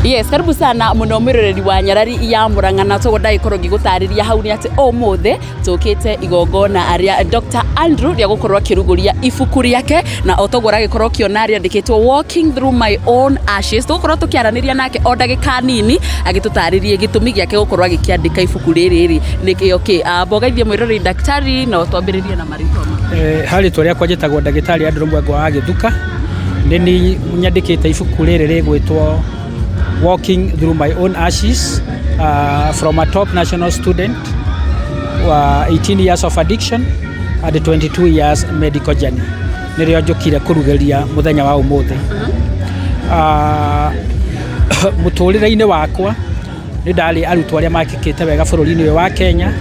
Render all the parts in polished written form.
Yes, karibu sana muno mwiroreri wa Nyarari ya Murang'a na togo ndagikoro ngigutariria hau ni ati omothe tukite igongona aria Dr. Andrew ria gukorwo kiruguria ibuku riake na otogora gikorwo kionaria ndikitwo Walking Through My Own Ashes tukorwo tukiaraniria nake o ndagika nini agitutaririe gitumi giake gukorwo agikiandika ibuku riri niki okay bogaithie mwiroreri daktari na otwambiririe na maritoma hali twaria kwa jetagwo ndagitari Andrew Mwegwa wa Githuka ni nyandikite ibuku riri rigwitwo Walking Through My Own Ashes from a top national student, 18 years of addiction and 22 years medical journey. Nirio njukire kurugeria muthenya wa umuthi. Muturire-ini wakwa ni ndari arutwo aria makikite wega bururi-ini wa Kenya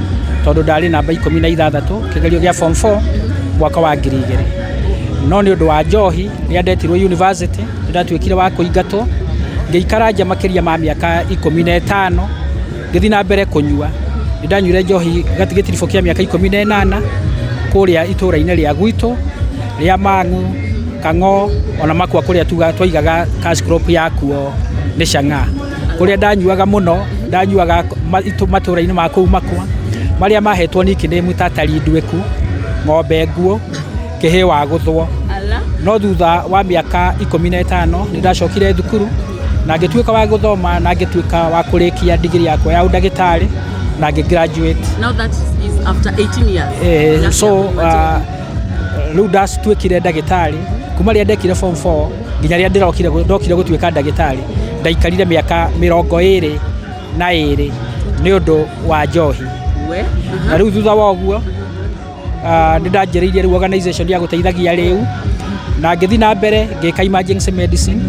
tondu ndari namba 16 kigerio gia form 4 mwaka wa 2000. No ni undu wa njohi ni andetirwo university ndatwikire wa kuingatwo ngeikara makiria ma miaka 15 ngithi na mbere kunyua ndanyure njohi gatigitirifo kia miaka 18 kuria itura-ini ria gwitu ria Mang'u Kang'o ona makwa kuria twaigaga cash crop yakuo ni Chang'a kuria ndanyuaga muno ndanyuaga matura-ini ma kuu makwa maria mahetwo niki ni mutatari ndweku ng'ombe nguo kihewa guthwo no thutha wa miaka 15 ndacokire thukuru na ngituika wa guthoma na ngituika wa kurikia degree yakwa ya udagitari na graduate. Now that is after 18 years. So Ludas twikire ndagitari kuma ria ndekire form 4 nginya ria ndokire gutuika ndagitari ndaikarire miaka 22 ni undu wa njohi na riu thutha wa uguo ni ndanjiriirie riu organization ya guteithagia riu na ngithi na mbere ngika emergency medicine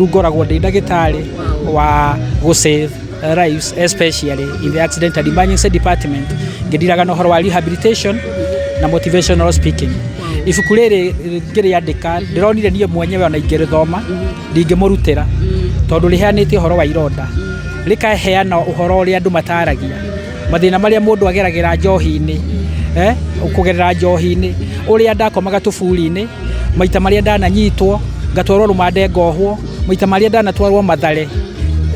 ngoragwo ndi ndagitari wa go save lives especially in the accident and emergency department ngidiraga no horo wa rehabilitation na motivational speaking. Ibuku riri ngiriandika ndironire nie mwenyewe ona ingirithoma ndingimurutira tondu riheanite horo wa ironda rikaheana uhoro uria andu mataragia mathina maria mundu ageragira njohi-ini ukugerera njohi-ini uria ndakomaga tuburi-ini maita maria ndananyitwo ngatwarwo rumande ngohwo maita maria ndanatwarwo Mathare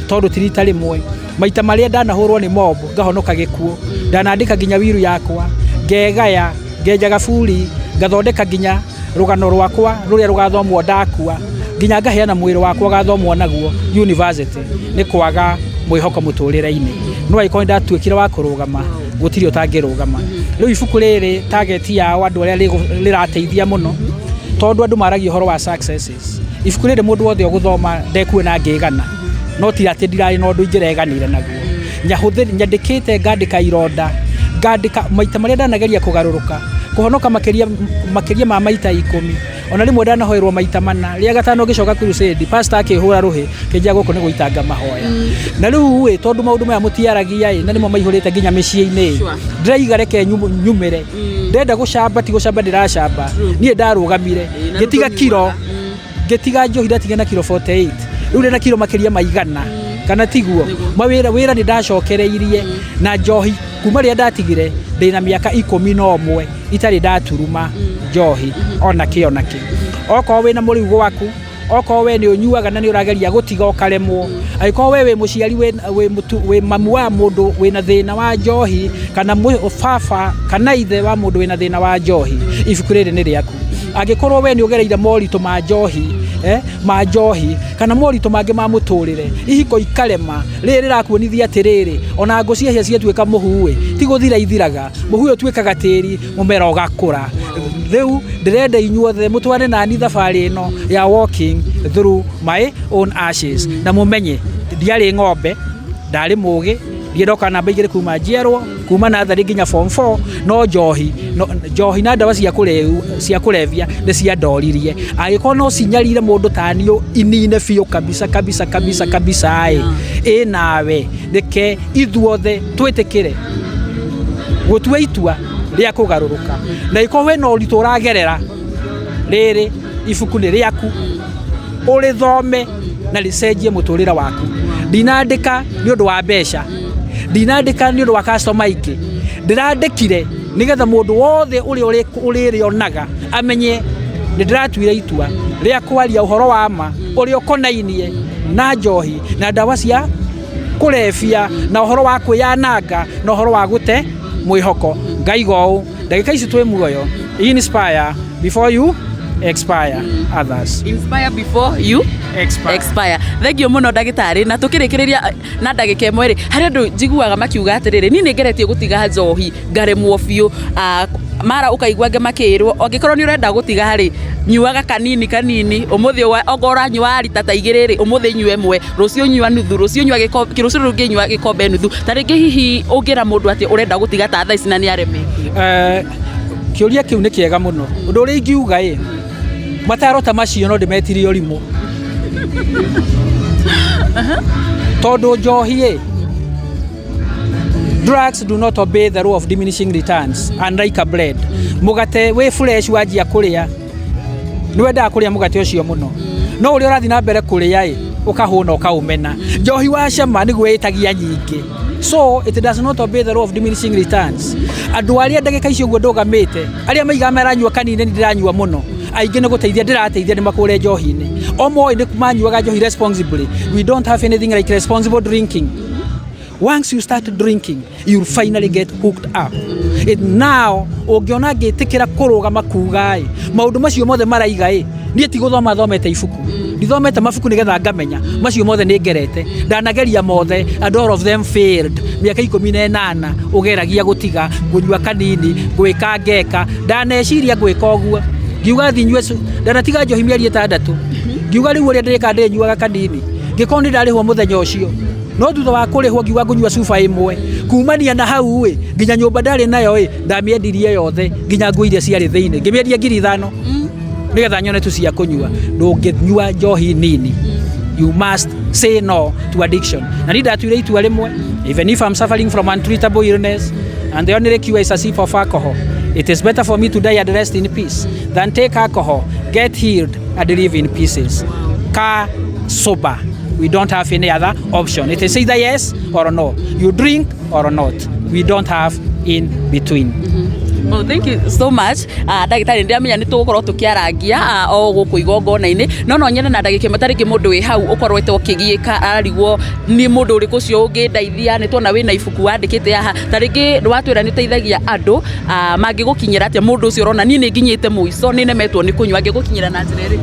tondu tirita rimwe maita maria ndanahurwo ni mob ngahonoka gikuo ndanandika nginya wiru yakwa ngegaya ngenjaga buri ngathondeka nginya rugano rwakwa ruria rugathomwo ndakua nginya ngaheana mwiri wakwa gathomwo naguo university ni kwaga mwihoko muturire-ini no aiko ndatwikire wa kurugama gutiri utangirugama riu ibuku riri target ya andu aria rirateithia muno tondu andu maragio horo wa successes. Ibuku riri mundu wothe oguthoma ndekuona ngigana no ti ati ndirari no ndu ingireganire naguo nyandikite ngandika ironda ngandika maita maria ndanageria kugaruruka kuhonoka makiria ma maita 10 ona rimwe ndanahoerwo maita 4 ria gatano gicoka crusade pastor akihura ruhi kinja guku ni guitanga mahoya na riu tondu maundu maya mutiaragia na nimo maihurite nginya micii-ini ndiraiga reke nyumire ndenda gucamba ti gucamba ndiracamba nie ndarugamire ngitiga kilo ngitiga njohi ndatiga na kilo 48 riu na kilo makiria maigana kana tiguo mawira ni ndacokereirie na njohi kuma ria ndatigire ndina miaka 11 itari ndaturuma njohi ona ki oko we na murigo waku oko we ni unyuaga na ni urageria gutiga ukaremwo aiko we muciari we mamu wa mundu we na thina wa njohi kana fafa kana ithe wa mundu we na thina wa njohi ibuku riri ni riaku angikorwo we ni ugereire morito ma njohi ma njohi kana morito mangi ma muturire ihiko ikarema riri rirakuonithia atiriri ona ngo ciahia ciatuika muhuwe ti guthira ithiraga muhuwe utwikaga tiri mumera ugakura riu ndirenda inyuothe mutwane nani thabari ino ya Walking Through My Own Ashes na mumenye ndiari ng'ombe ndari mugi ndioka namba 2 kuma njerwo kuma nathari nginya form 4 no njohi na ndawa cia kulevya ni cia ndoririe agiko no cinyarire mundu tanio inine biu kabisa ai nawe nike ithuothe twitikire gutua itua ria kugaruruka na iko we no ritu uragerera riri ibuku ni riaku urithome na ricenjie muturira waku ndinandika ni undu wa mbeca ndinandika ni undu wa customer ingi ndirandikire nigetha mundu wothe uririonaga amenye ni ndiratuire itua ria kwaria uhoro wa ma uri ukonainie na njohi na ndawa cia kulefia na uhoro wa kwiyananga na uhoro wa gute mwihoko ngaiga uu ndagika ici twi muoyo inspire before you expire others. Inspire before you expire. Thengio muno ndagitari na tukirikiriria na ndagika imwe ri hari andu njiguaga makiuga atiriri ni ngeretie gutiga njohi ngaremwo biu mara ukaigua makirwo ongikorwo ni urenda gutiga hari nyuaga kanini umuthi ogora nyua rita ta igiriri umuthi nyue imwe rucio nyua nuthu rucio nyua gikombe rucio rungi nyua gikombe nuthu taringi hihi ungira mundu ati urenda gutiga ta thaici na ni aremete kiuria kiu ni kiega muno undu uri ingiuga mataro ta macio no ndimetirie urimu tondu njohi drugs do not obey the law of diminishing returns unlike a bread mugate we fresh wajia kuria ni wenda kuria mugate ucio muno no uri urathi na mbere kuria ukahuna ukaumena njohi wa cama niguo itagia nyingi so it does not obey the law of diminishing returns andu aria ndagika icio guo ndugamite aria maiga maranyua kanini ndiranyua muno aingi ni guteithia ndirateithia ni makure njohi-ini omwe ni kumanyuaga njohi responsibly. We don't have anything like responsible drinking. Once you start drinking, you'll finally get hooked up. It now, ungiona ngitikira kurugama kuga maundu macio mothe maraiga nie ti guthoma thomete ibuku ndithomete mabuku nigetha ngamenya macio mothe ni ngerete ndanageria mothe and all of them failed. Miaka 18 ugeragia gutiga kunyua kanini gwika ngeka ndaneciria gwika uguo ngiuga thinywe ndanatiga njohi mieri 6 ngiuga riu uria ndika ndinyuaga kanini ngikondi ndarihwo muthenya ucio no thutha wa kurihwo ngiuga ngunyua cuba imwe kumania na hau nginya nyumba ndari nayo ndamiendirie yothe nginya ngui iria ciari thiini ngimiendia 5,000 nigetha nyone tu cia kunyua ndunginyua njohi nini. You must say no to addiction. Na nindatuire itua rimwe, even if I'm suffering from untreatable illness and the only cure is a sip of alcohol, it is better for me to die and rest in peace than take alcohol, get healed and live in pieces. Ka sober. We don't have any other option. It is either yes or no. You drink or not. We don't have in between. Well, thank you so much. Ndagitari ndiamenya ni tugukorwo tukiarangia o guku igongona-ini no nyene na ndagike matariki mundu wi hau ukorwete ukigiika arigwo ni mundu uriku cio ungindaithia ni tuona wina ibuku wandikite haha taringi watwira ni teithagia andu mangigukinyira atia mundu ucio urona ni nginyite muico ni nemetwo ni kunywa ngigukinyira na njira iriku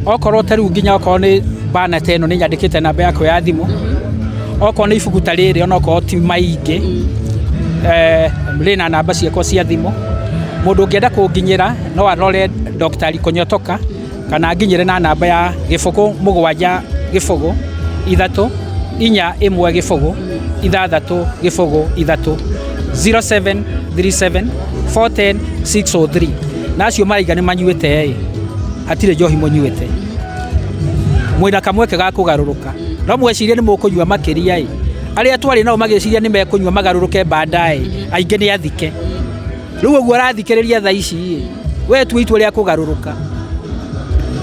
okorwo taru nginya okorwo ni bana teno ni nyandikite namba yako ya thimu okorwo ni ibuku tariri ona okorwo ti maingi mrina namba ciakwa cia thimu mundu ngienda kunginyira no arore Dr. Konyotoka kana nginyire na namba ya gibugu 7 gibugu 3 4 1 gibugu 6 gibugu 3 0737 410 603 nacio maiga ni manyuite atire njohi munyuite mwina kamweke ga kugaruruka no mwecirie ni mukunyua makiria aria twari nao magiciria ni mekunyua magaruruke baadaye aingi ni athike riu uguo arathikiriria tha ici we tuitwa ria kugaruruka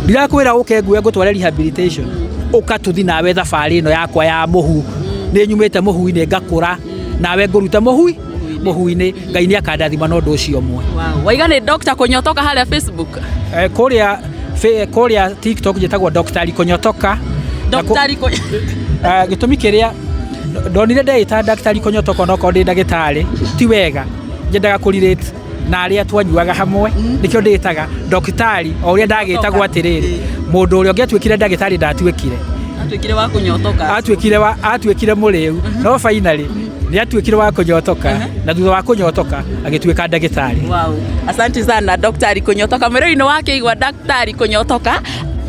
ndirakwira ukengue ngutware rehabilitation ukatuthi nawe thabari ino yakwa ya muhu ni nyumite muhu-ini ngakura nawe nguruta muhu-ini Ngai ni akandathima no ndu ucio mwe. Wow, waiga ni Dr. Konyotoka haria Facebook kuria TikTok jetagwo Dr. Konyotoka. Dr. Gitumi kiria ndonire ndeita Dr. Konyotoka no ko ndi ndagitari ti wega nyendaga kurirate na aria twanyuaga hamwe nikio nditaga ndagitari o uria ndagitagwo atiriri mundu uria ungiatwikire ndagitari ndatwikire wa kunyotoka atwikire muriu no finally ni atwikire wa kunyotoka na thutha wa kunyotoka agitwika ndagitari. Wow, asante sana Dr. Konyotoka mwiro-ini wake igwa Dr. Konyotoka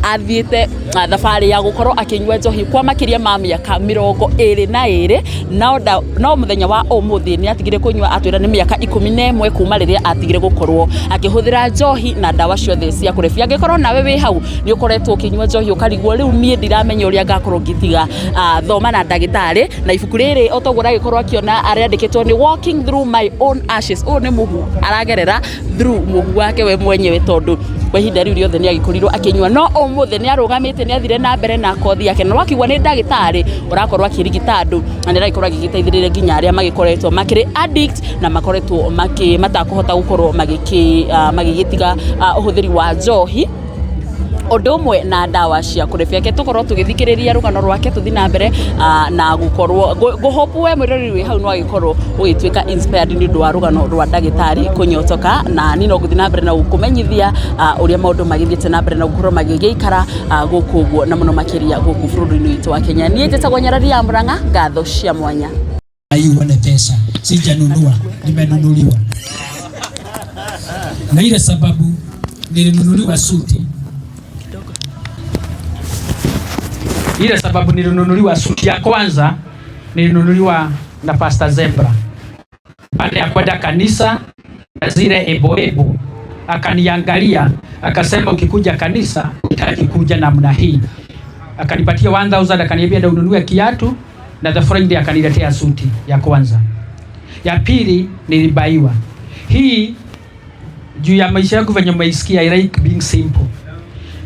athiite thabari ya gukorwo akinyua njohi kwa makiria ma miaka 22 no muthenya wa umuthi ni atigire kunyua atwira ni miaka 11 kuma riria atigire gukorwo akihuthira njohi na ndawa ciothe cia kurebia ngikorwo nawe wi hau ni ukoretwo ukinyua njohi ukarigwo riu nie ndiramenya uria ngakorwo ngitiga thoma na ndagitari na ibuku riri otogura gikorwo akiona ariandikitwo ni walking through my own ashes ni muhu aragerera through muhu wake we mwenyewe tondu kwa ihinda riu riothe ni agikorirwo akinyua no umuthi ni arugamite ni athire na mbere na kothi yake na wakiwa ni ndagitari urakorwo akirigita andu na ni raikorwo agigiteithiriria nginya aria magikoretwo makiri addict na makoretwo matakuhota gukorwo magigitiga uhuthiri wa njohi Ondo mwe na ndawa cia kurebia ke tukorwo tugithikiriria rugano rwake tuthi na mbere na gukorwo gohopu we mwirori wi hau no agikorwo ugitwika inspired ni ndu wa rugano rwa ndagitari kunyotoka na ni no guthi na mbere na gukumenyithia uria maundu magithiete na mbere na gukorwo magigeikara guku guo na muno makiria guku bururi-ini witu wa Kenya. Nie njitagwo Nyarari ya Murang'a, ngatho cia mwanya. Aione pesa sijanunua, nimenunuliwa. Na ile sababu nilinunuliwa suti. Ile sababu nilinunuliwa suti ya kwanza nilinunuliwa na Pastor Zebra. Baada ya kwenda kanisa na zile ebo akaniangalia akasema, ukikuja kanisa utaki kuja namna hii. Akanipatia 1000 akaniambia ndio ununue kiatu, na the following day akaniletea suti ya kwanza. Ya pili nilibaiwa. Hii juu ya maisha yangu venye mmeisikia, I like being simple.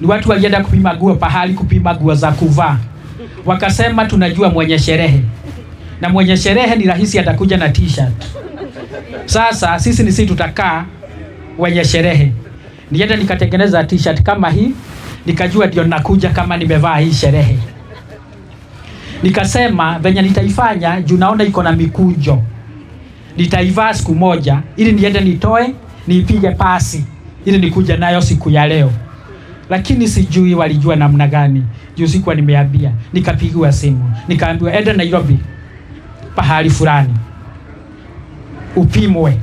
Ni watu walienda kupima nguo pahali, kupima nguo za kuvaa. Wakasema tunajua mwenye sherehe. Na mwenye sherehe ni rahisi atakuja na t-shirt. Sasa sisi ni sisi tutakaa wenye sherehe. Nienda nikatengeneza t-shirt kama hii, nikajua ndio nakuja kama nimevaa hii sherehe. Nikasema venye nitaifanya juu naona iko na mikunjo. Nitaivaa siku moja ili niende nitoe, niipige pasi ili nikuja nayo siku ya leo. Lakini sijui walijua namna gani. Juu sikuwa nimeambia. Nikapigiwa simu. Nikaambiwa enda Nairobi pahali fulani upimwe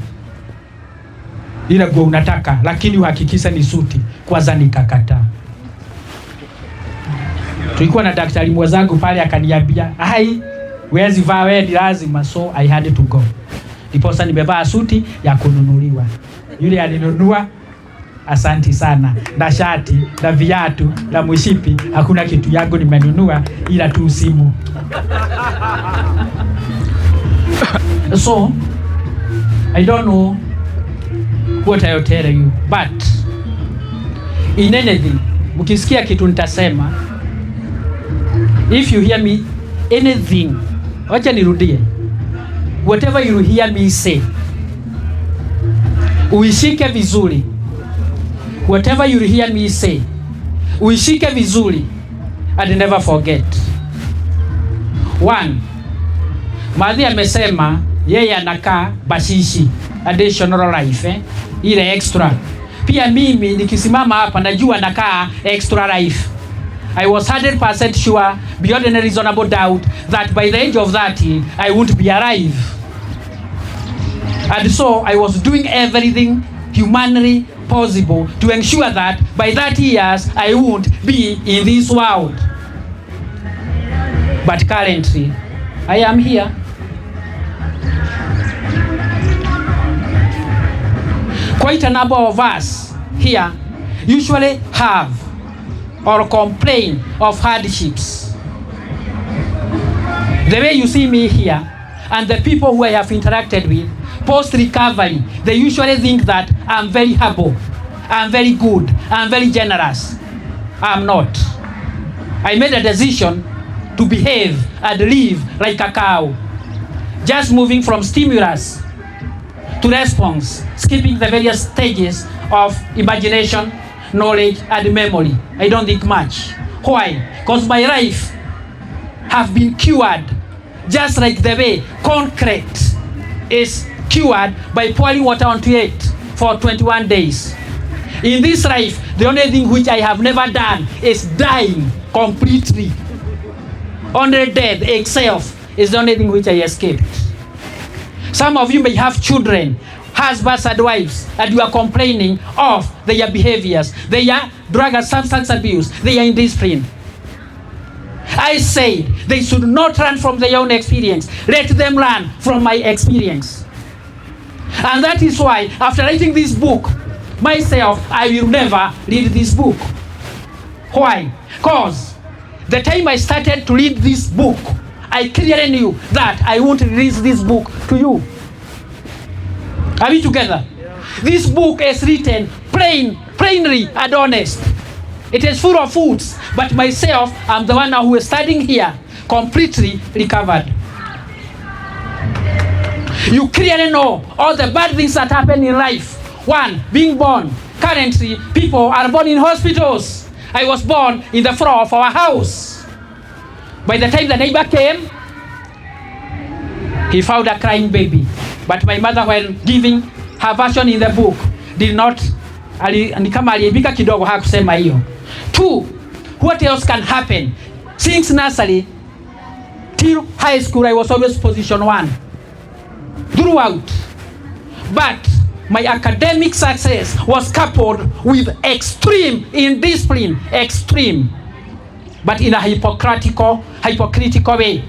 ile nguo unataka, lakini uhakikisha ni suti. Kwanza nikakataa. Tulikuwa na daktari mwenzangu pale akaniambia, "Hai, wezi vaa wewe, ni lazima." So I had to go. Ndiposa nimevaa suti ya kununuliwa. Yule alinunua, asanti sana. Na shati, na viatu, na mshipi, hakuna kitu yangu nimenunua ila tu simu. So I don't know what I'll tell you, but in anything, mkisikia kitu nitasema, if you hear me anything, wacha nirudie, whatever you hear me say, uishike vizuri. Whatever you hear me say, uishike vizuri and never forget. 1, Madhi amesema yeye anakaa bashishi additional life, ile extra. Pia mimi nikisimama hapa najua nakaa extra life. I was 100% sure beyond any reasonable doubt that by the age of 30 I won't be alive. And so I was doing everything humanly possible to ensure that by 30 years I won't be in this world. But currently I am here. Quite a number of us here usually have or complain of hardships. The way you see me here and the people who I have interacted with post-recovery, they usually think that I'm very humble, I'm very good, I'm very generous. I'm not. I made a decision to behave and live like a cow, just moving from stimulus to response, skipping the various stages of imagination, knowledge, and memory. I don't think much. Why? Because my life have been cured, just like the way concrete is cured by pouring water onto it for 21 days. In this life, the only thing which I have never done is dying completely. Only death itself is the only thing which I escaped. Some of you may have children, husbands and wives, and you are complaining of their behaviors. They are drug and substance abuse. They are indiscipline. I say they should not run from their own experience. Let them learn from my experience. And that is why, after writing this book, myself, I will never read this book. Why? Because the time I started to read this book, I clearly knew that I won't release this book to you. Are we together? Yeah. This book is written plainly and honest. It is full of foods, but myself, I'm the one who is standing here, completely recovered. You clearly know all the bad things that happen in life. 1, being born. Currently, people are born in hospitals. I was born in the floor of our house. By the time the neighbor came, he found a crying baby. But my mother, when giving her version in the book, did not, ni kama aliibika kidogo, hakusema hiyo. 2, what else can happen? Since nursery till high school, I was always position 1 throughout. But my academic success was coupled with extreme indiscipline, extreme, but in a hypocritical way.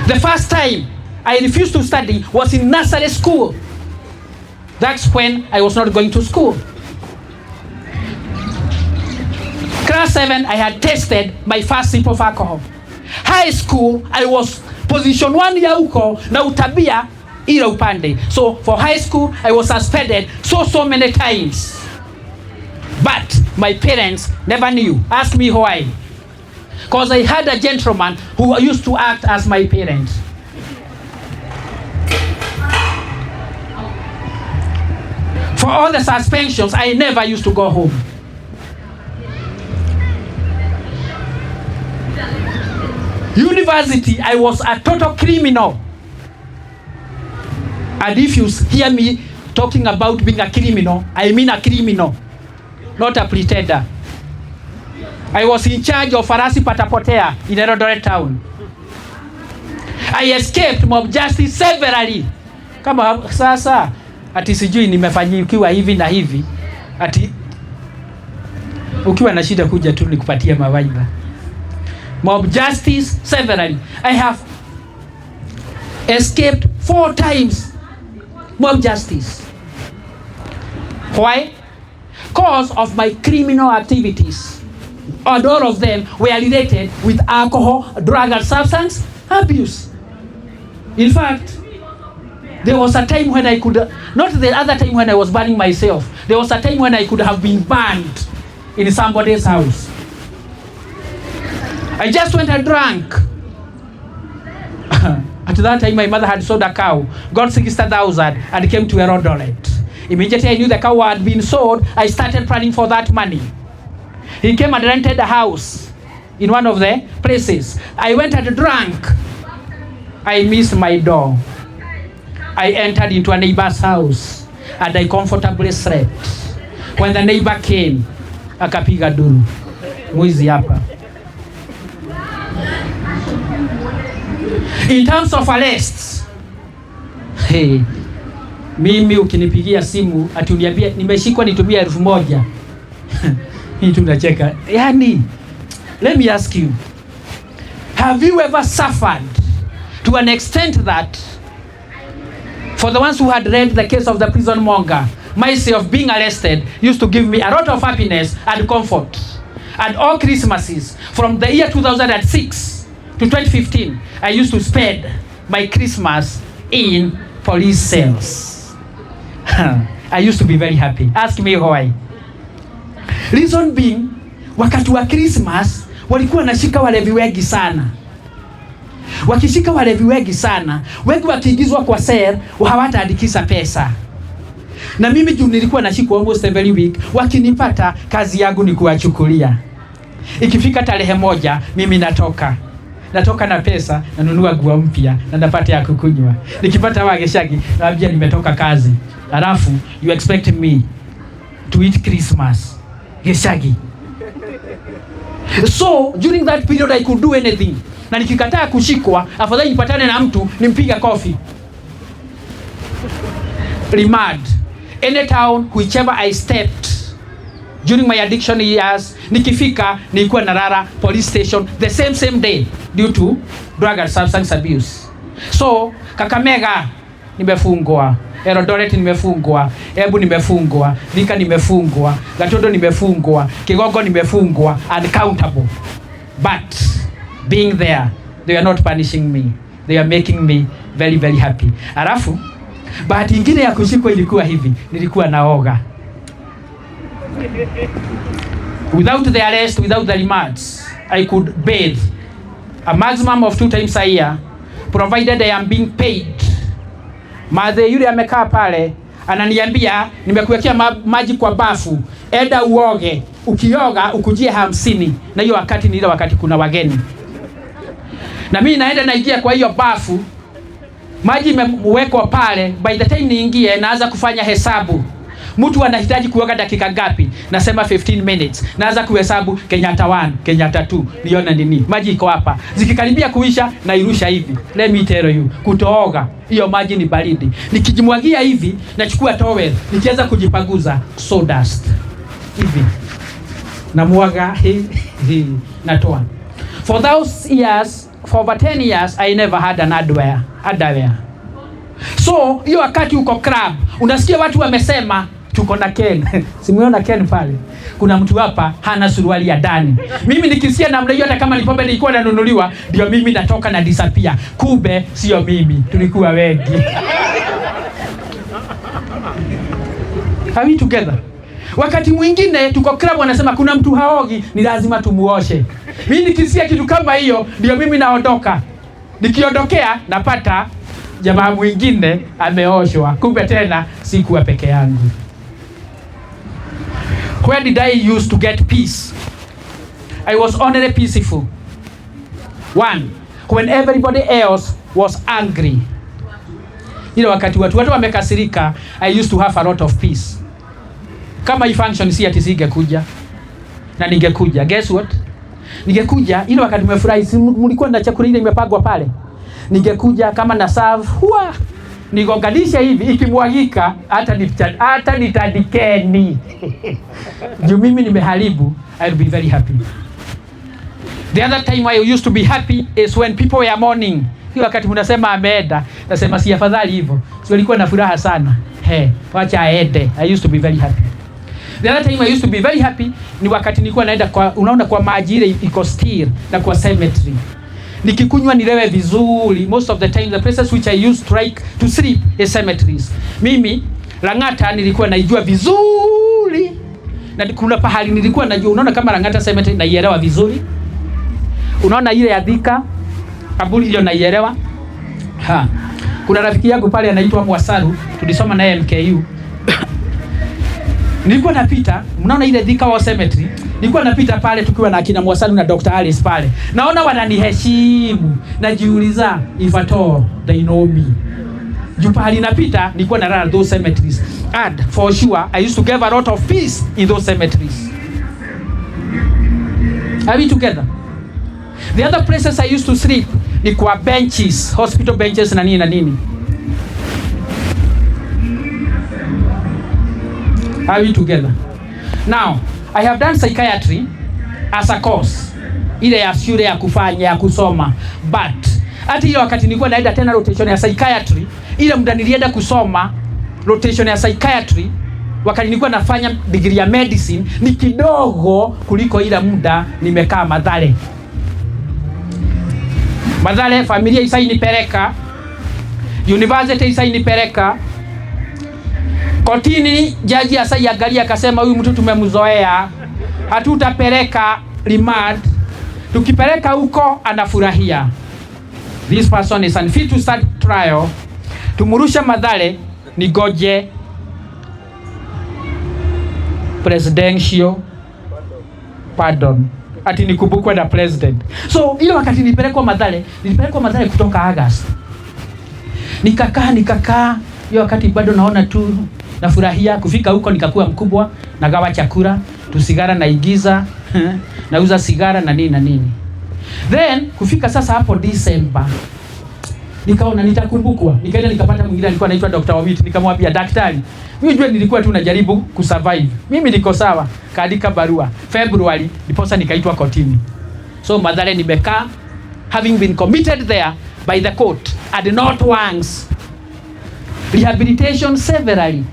The first time I refused to study was in nursery school. That's when I was not going to school. Class 7, I had tasted my first sip of alcohol. High school, I was position 1 ya huko na utabia ila upande. So for high school, I was suspended so many times. But my parents never knew. Ask me why. Because I had a gentleman who used to act as my parent. For all the suspensions, I never used to go home. University, I was a total criminal. And if you hear me talking about being a criminal, I mean a criminal, not a pretender. I was in charge of Farasi Patapotea in Eldoret town. I escaped mob justice severally. Kama sasa ati sijui nimefanyikiwa hivi na hivi, ati ukiwa na shida kuja tu nikupatia mawaidha. Mob justice severally. I have escaped 4 times mob justice. Why? Because of my criminal activities. And all of them were related with alcohol, drug and substance abuse. In fact, there was a time when I could, not the other time when I was burning myself, there was a time when I could have been burned in somebody's house. I just went and drank. At that time, my mother had sold a cow, got 60,000 and came to Eldoret. Immediately I knew the cow had been sold, I started planning for that money. He came and rented a house in one of the places. I went and drank. I missed my door. I entered into a neighbor's house and I comfortably slept. When the neighbor came, akapiga duru. Mwizi hapa. In terms of arrests, hey, mimi ukinipigia simu ati uniambia nimeshikwa nitumia 1,000. Hii tunacheka. Yani, let me ask you, have you ever suffered to an extent that, for the ones who had read the case of the prison monger, myself being arrested used to give me a lot of happiness and comfort. And all Christmases from the year 2006 to 2015, I used to spend my Christmas in police cells. I used to be very happy. Ask me why. Reason being, wakati wa Christmas walikuwa nashika walevi wengi sana. Wakishika walevi wengi sana, wengi wakiingizwa kwa cell hawataandikisha pesa. Na mimi juu nilikuwa nashikwa almost every week, wakinipata kazi yangu ni kuwachukulia. Ikifika tarehe 1, mimi natoka na pesa, nanunua nguo mpya na napata ya kukunywa. Nikipata wageshagi, naambia nimetoka kazi. Alafu you expect me to eat Christmas. Geshagi. So during that period I could do anything. Na nikikataa kushikwa, afadhali nipatane na mtu nimpiga kofi. Remand. Any town whichever I stepped during my addiction years, nikifika nilikuwa narara police station the same day due to drug and substance abuse. So Kakamega nimefungwa, Eldoret nimefungwa, Embu nimefungwa, Thika nimefungwa, Gatondo nimefungwa, Kigongo nimefungwa, uncountable. But being there, they are not punishing me. They are making me very, very happy. Alafu, bahati ingine ya kushikwa ilikuwa hivi, nilikuwa naoga. Without the arrest, without the remarks, I could bathe a maximum of 2 times a year, provided I am being paid. Madhe yule amekaa pale, ananiambia nimekuwekea maji kwa bafu, enda uoge, ukioga ukujie 50. Na hiyo wakati ni ile wakati kuna wageni, na mimi naenda naingia kwa hiyo bafu, maji imewekwa pale. By the time niingie naanza kufanya hesabu, mtu anahitaji kuoga dakika ngapi? Nasema 15 minutes. Naanza kuhesabu Kenyatta 1, Kenyatta 2, niona nini, maji iko hapa. Zikikaribia kuisha na irusha hivi. Let me tell you, kutooga hiyo maji ni baridi. Nikijimwagia hivi, nachukua towel, nikianza kujipanguza sawdust hivi, namwaga natoa. For those years, for over 10 years, I never had an underwear. So hiyo wakati uko club, unasikia watu wamesema tuko na Ken. Simuona Ken pale. Kuna mtu hapa hana suruali ya ndani. Mimi nikisikia namna hiyo, hata kama ni pombe ilikuwa inanunuliwa, ndio mimi natoka na disappear. Kumbe sio mimi, tulikuwa wengi. Are we together? Wakati mwingine tuko club wanasema kuna mtu haogi, ni lazima tumuoshe. Mimi nikisikia kitu kama hiyo, ndio mimi naondoka. Nikiondokea napata jamaa mwingine ameoshwa, kumbe tena sikuwa peke yangu. Where did I use to get peace? I was only peaceful. One, when everybody else was angry. Ile wakati watu wamekasirika, I used to have a lot of peace. Kama hii function si ati singekuja, na ningekuja, guess what? Ningekuja ile wakati mmefurahi, mlikuwa na chakula ile imepagwa pale. Ningekuja kama na serve, nigonganisha hivi, ikimwagika hata nitadikeni. Juu mimi nimeharibu, I'll be very happy. The other time I used to be happy is when people were mourning. Hiyo wakati mnasema ameenda, nasema si afadhali hivyo. Si walikuwa na furaha sana. Wacha aende. I used to be very happy. The other time I used to be very happy ni wakati nilikuwa naenda kwa, unaona kwa maji ile iko still na kwa cemetery. Nikikunywa nilewe vizuri. Most of the time the places which I used to sleep is cemeteries. Mimi Lang'ata nilikuwa naijua vizuri. Na kuna pahali nilikuwa najua, unaona kama Lang'ata cemetery naielewa vizuri. Unaona ile ya Thika, Kabuli hiyo naielewa. Kuna rafiki yangu pale anaitwa Mwasaru, tulisoma naye MKU. Nilikuwa napita, mnaona ile Thika War Cemetery, nilikuwa napita pale tukiwa na akina Mwasaru na Dr. Alice pale. Naona wananiheshimu, najiuliza if at all they know me. Juu pahali napita nilikuwa narara those cemeteries. And for sure I used to give a lot of peace in those cemeteries. Are we together? The other places I used to sleep ni kwa benches, hospital benches na nini. Are we together? Now, I have done psychiatry as a course. Ile ya shule ya kufanya, ya kusoma. But, hata hiyo wakati nilikuwa naenda tena rotation ya psychiatry, ile muda nilienda kusoma rotation ya psychiatry, wakati nilikuwa nafanya degree ya medicine, ni kidogo kuliko ile muda nimekaa Mathare. Mathare familia isainipeleka, university isainipeleka. Kotini jaji asaiangalia akasema huyu mtu tumemzoea, hatutapeleka remand. Tukipeleka huko anafurahia. This person is unfit to start trial. Tumurusha Mathare nigoje presidential pardon. Ati nikumbukwe na president. So ile wakati nilipelekwa Mathare kutoka August. Nikakaa hiyo wakati bado naona tu nafurahia. Kufika huko nikakuwa mkubwa, nagawa chakula, tusigara naigiza, nauza sigara na nini. Then kufika sasa hapo December, nikaona nitakumbukwa. Nikaenda nikapata mwingine alikuwa anaitwa Dr. Wamit, nikamwambia daktari, mimi jua nilikuwa tu najaribu kusurvive. Mimi niko sawa. Kaandika barua. February ndiposa nikaitwa kotini. So Mathare nimekaa, having been committed there by the court and not once. Rehabilitation severally.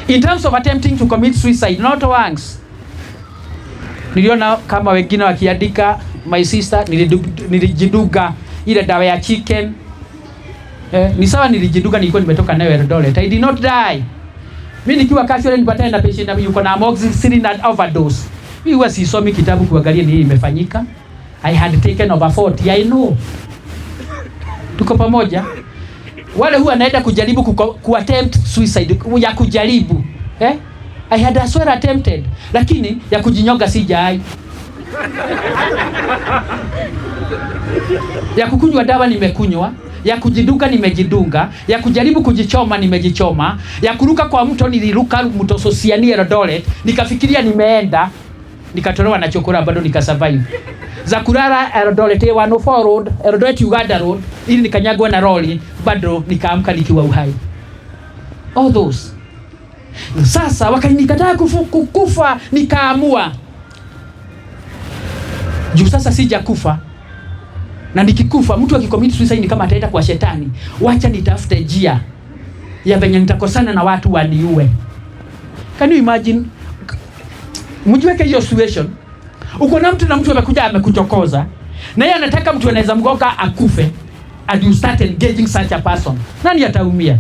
In terms of attempting to commit suicide, not once. Niliona kama wengine wakiandika, my sister, nilijiduga ile dawa ya chicken. Ni sawa nilijiduga, nilikuwa nimetoka nayo Eldoret. I did not die. Mimi nikiwa casual nipatane na patient na yuko na amoxicillin na overdose. Mimi huwa sisomi kitabu kuangalia nini imefanyika. I had taken over 40, I know. Tuko pamoja. wale huwa anaenda kujaribu kuattempt suicide, ya kujaribu I had as well attempted, lakini ya kujinyonga sijai. Ya kukunywa dawa nimekunywa, ya kujidunga nimejidunga, ya kujaribu kujichoma nimejichoma, ya kuruka kwa mto niliruka mto Sosiani Eldoret, nikafikiria nimeenda, nikatolewa na chokora bado nikasurvive. Za kulala Eldoret 104 road, Eldoret Uganda road, ili nikanyagwa na lori, bado nikaamka nikiwa uhai. All those. Sasa wakanikataa kufa, nikaamua juu sasa sija kufa, na nikikufa mtu akicommit suicide ni kama ataenda kwa shetani, wacha nitafute njia ya venye nitakosana na watu waniue. Can you imagine? Mjiweke hiyo situation. Uko na mtu amekuja amekuchokoza, na yeye anataka mtu anaweza mgoka akufe, and you start engaging such a person. Nani ataumia?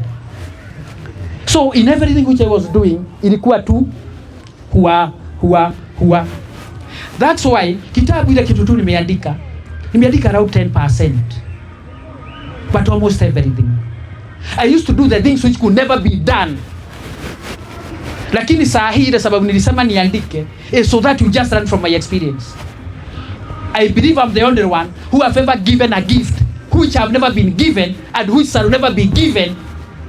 So in everything which I was doing, ilikuwa tu huwa. That's why kitabu ile kitu tu nimeandika around 10%, but almost everything. I used to do the things which could never be done. Lakini saa hii ile sababu nilisema niandike is so that you just learn from my experience. I believe I'm the only one who have ever given a gift which have never been given and which shall never be given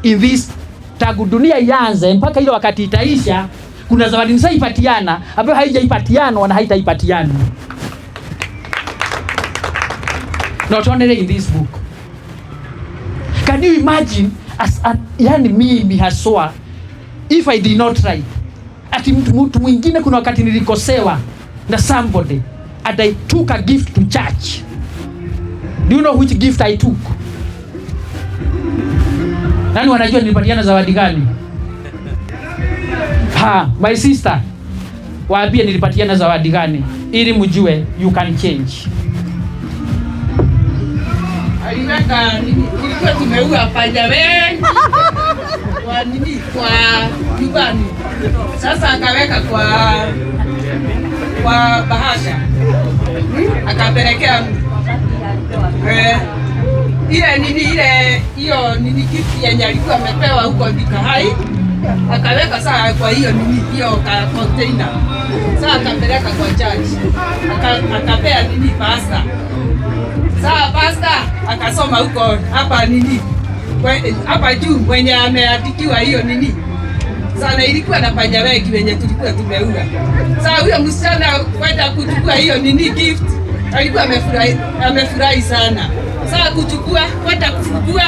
in this. Tangu dunia ianze mpaka ile wakati itaisha, kuna zawadi nisaipatiana ambayo haijaipatiana na haitaipatiana. Not only in this book. Can you imagine yani mimi haswa if I did not try? Ati mtu mwingine kuna wakati nilikosewa na somebody and I took a gift to church. Do you know which gift I took? Nani wanajua nilipatiana zawadi gani? My sister, waambie nilipatiana zawadi gani ili mjue you can change. Aliweka nilikuwa tumeua panya wengi kwa nini kwa nyumbani. Sasa akaweka kwa bahasha. Akapelekea ile hiyo nini kitu yenye alikuwa amepewa huko Thika Hai, akaweka saa kwa hiyo nini hiyo container. Sasa akapeleka kwa church, akapea nini pasta. Sasa pasta akasoma huko hapa nini hapa juu mwenye ameandikiwa hiyo nini. Sana ilikuwa na panya wengi wenye tulikuwa tumeua. Sasa huyo msichana kwenda kuchukua hiyo nini gift alikuwa amefurahi sana. Sasa kuchukua kwenda kufungua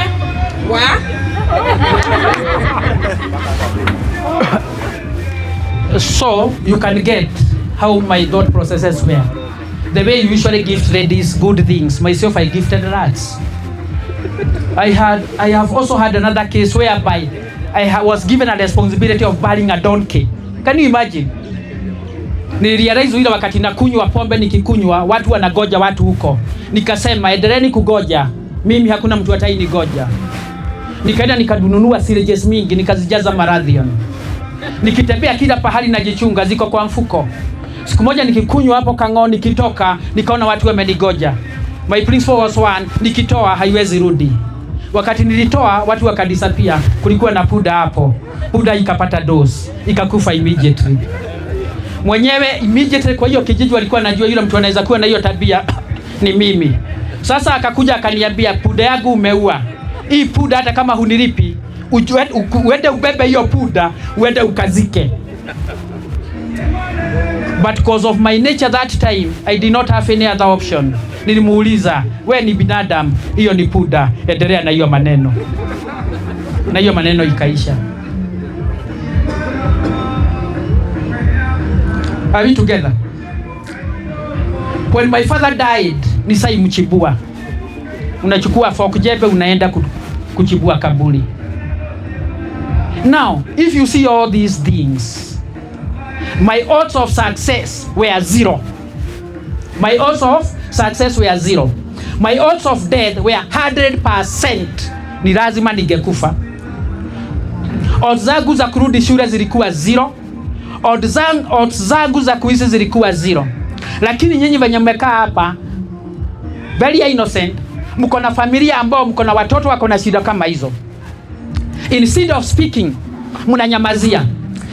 So you can get how my thought processes were. The way you usually gift ladies good things, myself I gifted rats. I have also had another case whereby I was given a responsibility of burying a donkey. Can you imagine? Nilirealize ile wakati nakunywa pombe, nikikunywa watu wanagoja watu huko. Nikasema endeleni kugoja, mimi hakuna mtu atainigoja. Nikaenda nikadununua syringes mingi, nikazijaza Marathion. Nikitembea kila pahali najichunga, ziko kwa mfuko. Siku moja nikikunywa hapo Kang'o, nikitoka nikaona watu wamenigoja. My principle was one, nikitoa haiwezi rudi. Wakati nilitoa watu wakadisappear, kulikuwa na puda hapo. Puda ikapata dose, ikakufa immediately. Mwenyewe immediately kwa hiyo kijiji walikuwa najua yule mtu anaweza kuwa na hiyo tabia ni mimi. Sasa akakuja akaniambia, puda yangu umeua. Hii puda hata kama hunilipi, uende ubebe hiyo puda, uende ukazike. But because of my nature that time, I did not have any other option. Nilimuuliza, wewe ni binadamu, hiyo ni puda, endelea na hiyo maneno. Na hiyo maneno ikaisha. Are we together? When my father died, nisai mchibua. Unachukua fork jembe unaenda kuchibua kaburi. Now, if you see all these things, my odds of success were zero. My odds of success were zero. My odds of death were 100%. Ni lazima ningekufa. Odds zangu za kurudi shule zilikuwa zero. Odds zangu za kuishi zilikuwa zero. Lakini nyinyi wenye mmekaa hapa very innocent, mko na familia ambao mko na watoto wako na shida kama hizo. Instead of speaking, mnanyamazia.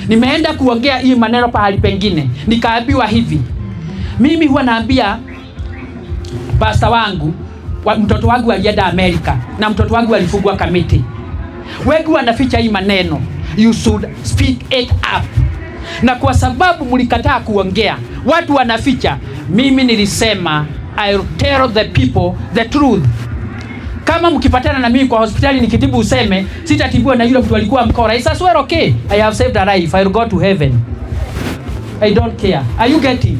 Nimeenda kuongea hii maneno pahali pengine, nikaambiwa hivi. Mimi huwa naambia pastor wangu, mtoto wangu alienda Amerika na mtoto wangu alifungwa kamiti. Wengi wanaficha hii maneno. You should speak it up. Na kwa sababu mlikataa kuongea, watu wanaficha. Mimi nilisema I'll tell the people the truth. Kama mkipatana na mimi kwa hospitali nikitibu useme sitatibiwa na yule mtu alikuwa mkora, it's as well okay. I have saved a life. I'll go to heaven. I don't care. Are you getting?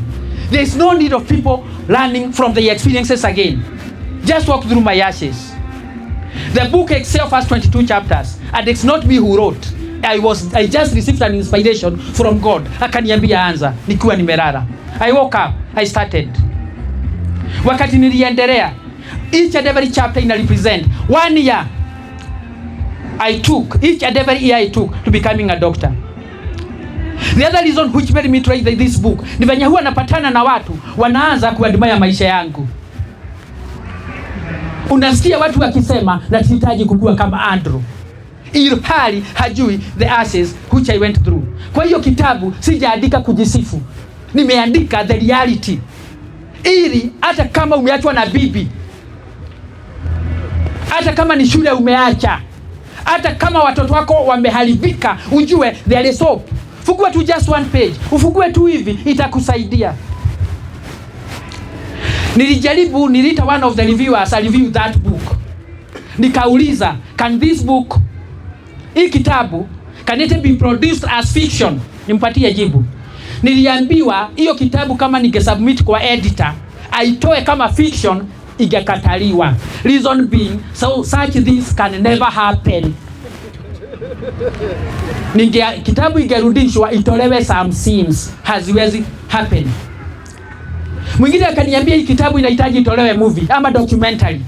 There is no need of people learning from the experiences again. Just walk through my ashes. The book itself has 22 chapters, and it's not me who wrote. I just received an inspiration from God. Akaniambia anza nikiwa nimelala. I woke up, I started. Wakati niliendelea, each and every chapter ina represent 1 year I took, each and every year I took to becoming a doctor. The other reason which made me write this book ni venye huwa napatana na watu wanaanza kuadmire maisha yangu. Unasikia watu wakisema natahitaji kukua kama Andrew, ilhali hajui the ashes which I went through. Kwa hiyo kitabu sijaandika kujisifu, nimeandika the reality, ili hata kama umeachwa na bibi, hata kama ni shule umeacha, hata kama watoto wako wameharibika, ujue there is hope. Fungua tu just one page, ufungue tu hivi, itakusaidia. Nilita one of the reviewers a review that book. Nikauliza, can this book, hii kitabu, can it be produced as fiction? Nimpatie jibu. Niliambiwa hiyo kitabu kama ningesubmit kwa editor, aitoe kama fiction, ingekataliwa. Reason being, so such things can never happen. Kitabu ingerudishwa itolewe some scenes, haziwezi happen. Mwingine akaniambia hii kitabu inahitaji itolewe movie ama documentary.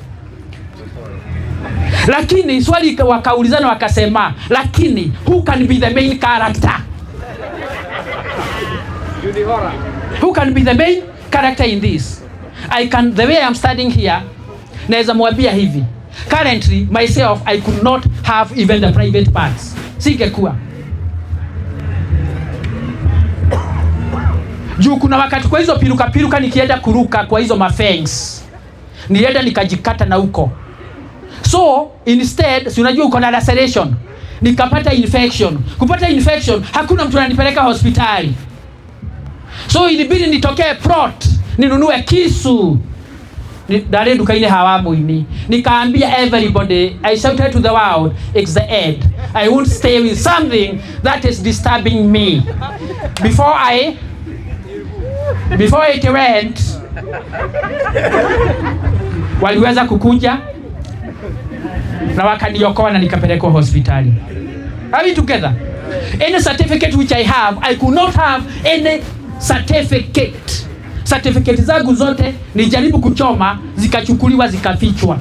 Lakini swali wakaulizana wakasema, lakini who can be the main character? Who can be the main character in this? The way I'm studying here, naweza mwambia hivi. Currently, myself, I could not have even the private parts. Singekuwa. Juu kuna wakati kwa hizo piruka nikienda kuruka kwa hizo mafengs, nienda nikajikata na huko. So instead, si unajua uko na laceration, nikapata infection. Kupata infection, hakuna mtu ananipeleka hospitali. So ilibidi nitokee plot, ninunue kisu. Dale dukaine hawamu ini. Nikaambia everybody, I shouted to the world, it's the end. I won't stay with something that is disturbing me. Before it went, waliweza kukuja na wakaniokoa na nikapelekwa hospitali. Are we together? Any certificate which I have, I could not have any certificate. Certificate zangu zote nilijaribu kuchoma, zikachukuliwa, zikafichwa.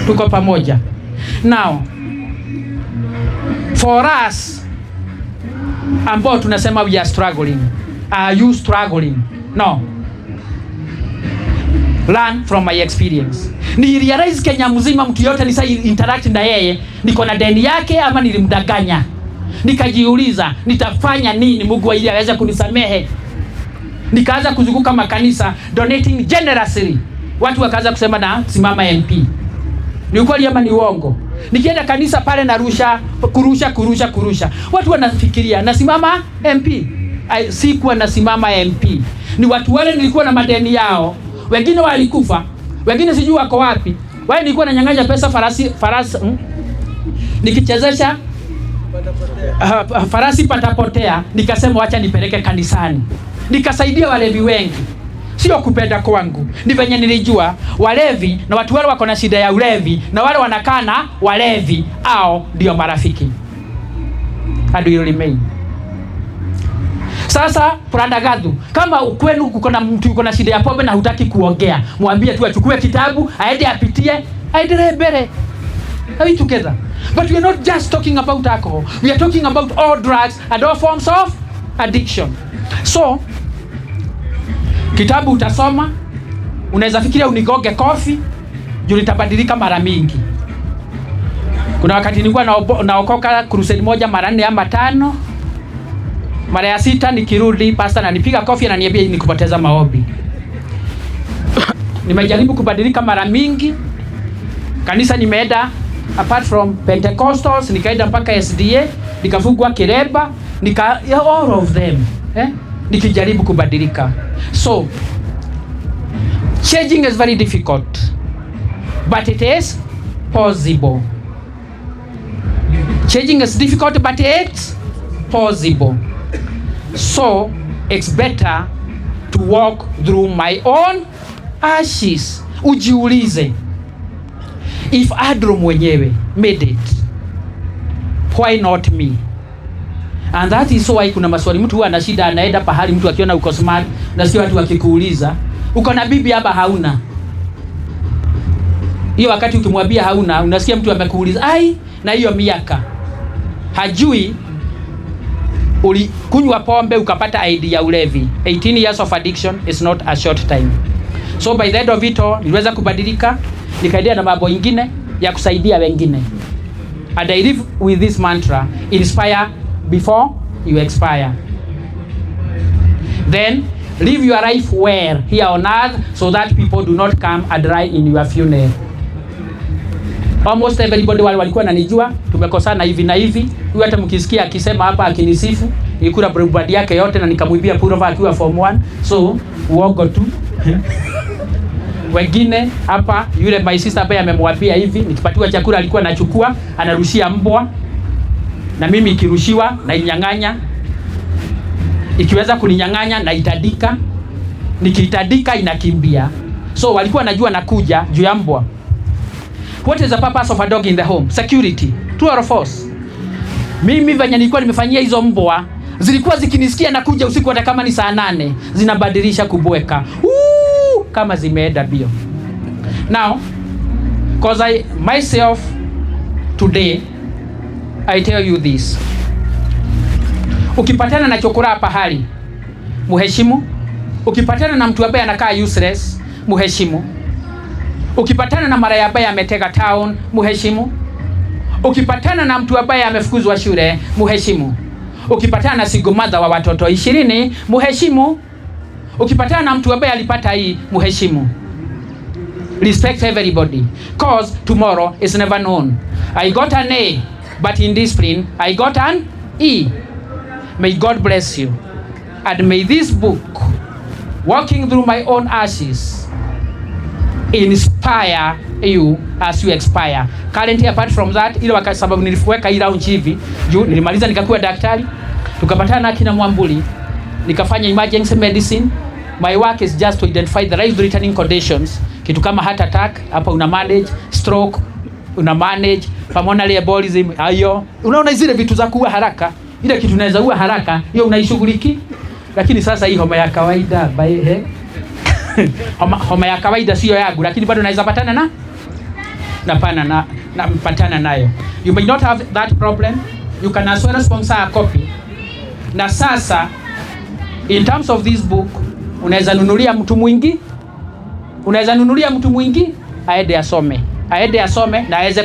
Tuko pamoja. Now, for us ambao tunasema we are struggling, are you struggling? No. Learn from my experience. Ni realize Kenya mzima mtu yote nisa interact na yeye, niko na deni yake ama nilimdanganya. Nikajiuliza, nitafanya nini Mungu ili aweze kunisamehe? Nikaanza kuzunguka makanisa donating generously. Watu wakaanza kusema na simama MP. Ni ukweli ama ni uongo? Nikienda kanisa pale narusha kurusha. Watu wanafikiria nasimama MP. Sikuwa nasimama MP. Ni watu wale nilikuwa na madeni yao. Wengine walikufa, wengine sijui wako wapi. Wao nilikuwa nanyang'anya pesa farasi nikichezesha farasi patapotea, nikasema wacha nipeleke kanisani. Nikasaidia walevi wengi. Sio kupenda kwangu, ni venye nilijua walevi na watu wale wako na shida ya ulevi na wale wanakaa na walevi au ndio marafiki. How do you remain? Sasa Prandagadhu, kama ukwenu uko na mtu uko na shida ya pombe na hutaki kuongea, mwambie tu achukue kitabu, aende apitie, aendelee mbele. Are we together? But we are not just talking about alcohol. We are talking about all drugs and all forms of addiction. So, kitabu utasoma, unaweza fikiria unigoge kofi, juu litabadilika mara mingi. Kuna wakati nilikuwa naokoka crusade moja mara 4 ama 5. Mara ya 6 nikirudi pastor ananipiga kofi na ananiambia ni kupoteza maombi. Nimejaribu kubadilika mara mingi. Kanisa nimeenda apart from Pentecostals, nikaenda mpaka SDA, nikafungwa Kireba, all of them, nikijaribu kubadilika. So changing is very difficult, but it is possible. Changing is difficult, but it's possible. So it's better to walk through my own ashes. Ujiulize, if Andrew mwenyewe made it, why not me? And that is why kuna maswali mtu huwa ana shida, anaenda pahali mtu akiona uko smart, na sio watu wakikuuliza uko na bibi hapa hauna. Hiyo wakati ukimwambia hauna, unasikia mtu amekuuliza ai, na hiyo miaka hajui ulikunywa pombe ukapata ID ya ulevi. 18 years of addiction is not a short time. So by the end of it all, niliweza kubadilika, nikaendelea na mambo mengine ya kusaidia wengine. And I live with this mantra, inspire before you expire. Then live your life well here on earth so that people do not come and die in your funeral. Almost everybody walikuwa wananijua, tumekosana hivi na hivi. Huyu hata mkisikia akisema hapa akinisifu, nilikula bribadi yake yote na nikamwibia pulova akiwa form 1. So uongo tu. Wengine hapa, yule my sister ambaye amemwapia hivi, nikipatiwa chakula alikuwa anachukua anarushia mbwa, na mimi ikirushiwa na inyang'anya, ikiweza kuninyang'anya na itadika, nikiitadika inakimbia. So walikuwa najua nakuja juu ya mbwa. What is the purpose of a dog in the home? Security. True or false? Mimi venye nilikuwa nimefanyia hizo mbwa, zilikuwa zikinisikia nakuja usiku hata kama ni saa 8, zinabadilisha kubweka. Kama zimeenda bio. Now, cause I myself today, I tell you this. Ukipatana na chokora pahali, muheshimu. Ukipatana na mtu ambaye anakaa useless, muheshimu. Ukipatana na maraya ambaye ameteka town, muheshimu. Ukipatana na mtu ambaye amefukuzwa shule, muheshimu. Ukipatana na single mother wa watoto 20, muheshimu. Ukipatana na mtu ambaye alipata hii, muheshimu. Respect everybody, cause tomorrow is never known. I got an A, but in discipline I got an E. May God bless you, and may this book, Walking Through My Own Ashes, inspire you as you expire. Currently, apart from that, ile wakati sababu nilifuweka hii round hivi, juu nilimaliza nikakuwa daktari, tukapatana na kina Mwambuli, nikafanya emergency medicine. My work is just to identify the life threatening conditions, kitu kama heart attack, hapa una manage, stroke una manage, pulmonary embolism, hayo. Unaona zile vitu za kuua haraka, ile kitu inaweza kuua haraka, hiyo unaishughuliki. Lakini sasa hii homa ya kawaida, homa ya kawaida sio yangu, lakini bado naweza patana na mpatana nayo. You may not have that problem. You can as well sponsor a copy. Na sasa, in terms of this book, unaweza nunulia mtu mwingi, aende asome na aweze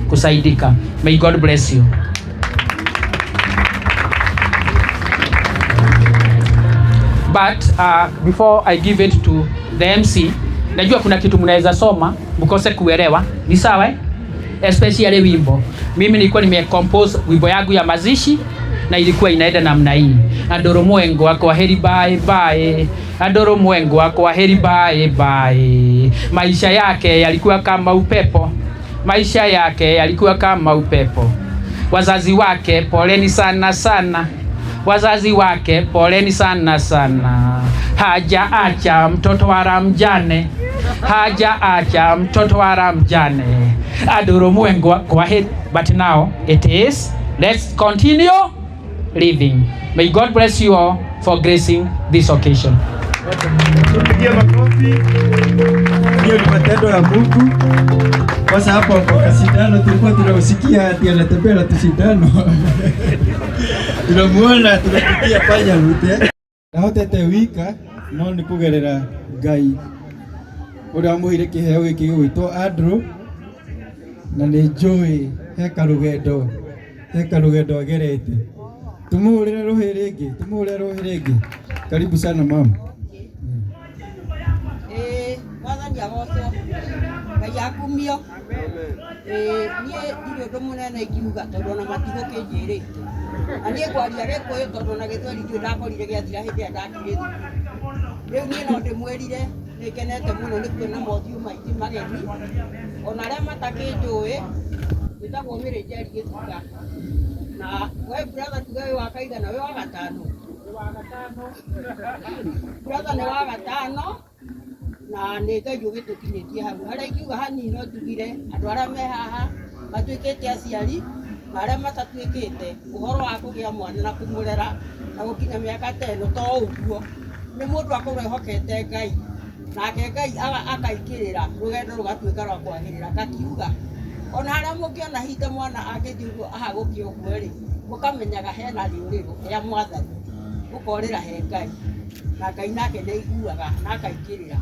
kusaidika. May God bless you. But before I give it to the MC, najua kuna kitu mnaweza soma mkose kuelewa. Ni sawa especially wimbo. Mimi nilikuwa nimecompose wimbo yangu ya mazishi na ilikuwa inaenda namna hii. Adoro mwengo wako heri bye bye. Adoro mwengo wako heri bye bye. Maisha yake yalikuwa kama upepo. Wazazi wake poleni sana sana. Haja acha mtoto wa ramjane. Adoro mwengo kwa heri. But now it is, let's continue living. May God bless you all for gracing this occasion. Tupigie makofi. Hiyo ni matendo ya Mungu. Kwanza hapo kwa kasindano tulikuwa tunausikia ati anatembea na tusindano. Tunamuona tunapitia panya rute. Na hotete wika no ni kugerera Ngai. Ura muhire kiheo giki gwitwo Andrew na ni Joy. heka rugendo agerete. Tumuhurire ruhi ringi. Karibu sana mama. Mwathani agocwo Ngai akumio. Niĩ ndirĩ ũndũ mũnene ingiuga tondũ ona matigo kĩnjĩrĩte. Na niĩ ngwaria Gĩkũyũ tondũ ona Gĩthweri ndiũ ndakorire gĩathira hĩndĩ ĩrĩa ndakĩrĩ thukuru. Rĩu niĩ no ndĩmwĩrire nĩngenete mũno nĩ kuona mothiũ maingĩ mageni. Ona arĩa matakĩnjũĩ wĩtagwo Mary Njeri Gĩtuka. Na we brother tuge wĩ wa kaigana, wĩ wa gatano? Brother nĩ wa gatano. Na nĩ Ngai ũgĩtũkinyĩtie hau. Harĩa ingiuga hanini no tugire andũ arĩa me haha matuĩkĩte aciari na arĩa matatuĩkĩte ũhoro wa kũgĩa mwana na kũmũrera na gũkinya mĩaka ta ĩno to ũguo. Nĩ mũndũ akorwo ehokete Ngai, nake Ngai akaingĩrĩra rũgendo rũgatuĩka rwa kwagĩrĩra. Ngakiuga ona harĩa mũngĩona hinde mwana angĩthiĩ ũguo ahagũkia ũguo-rĩ, mũkamenyaga hena rĩũrĩro rĩa Mwathani, mũkorĩra he Ngai, na Ngai nake nĩ aiguaga na akaingĩrĩra.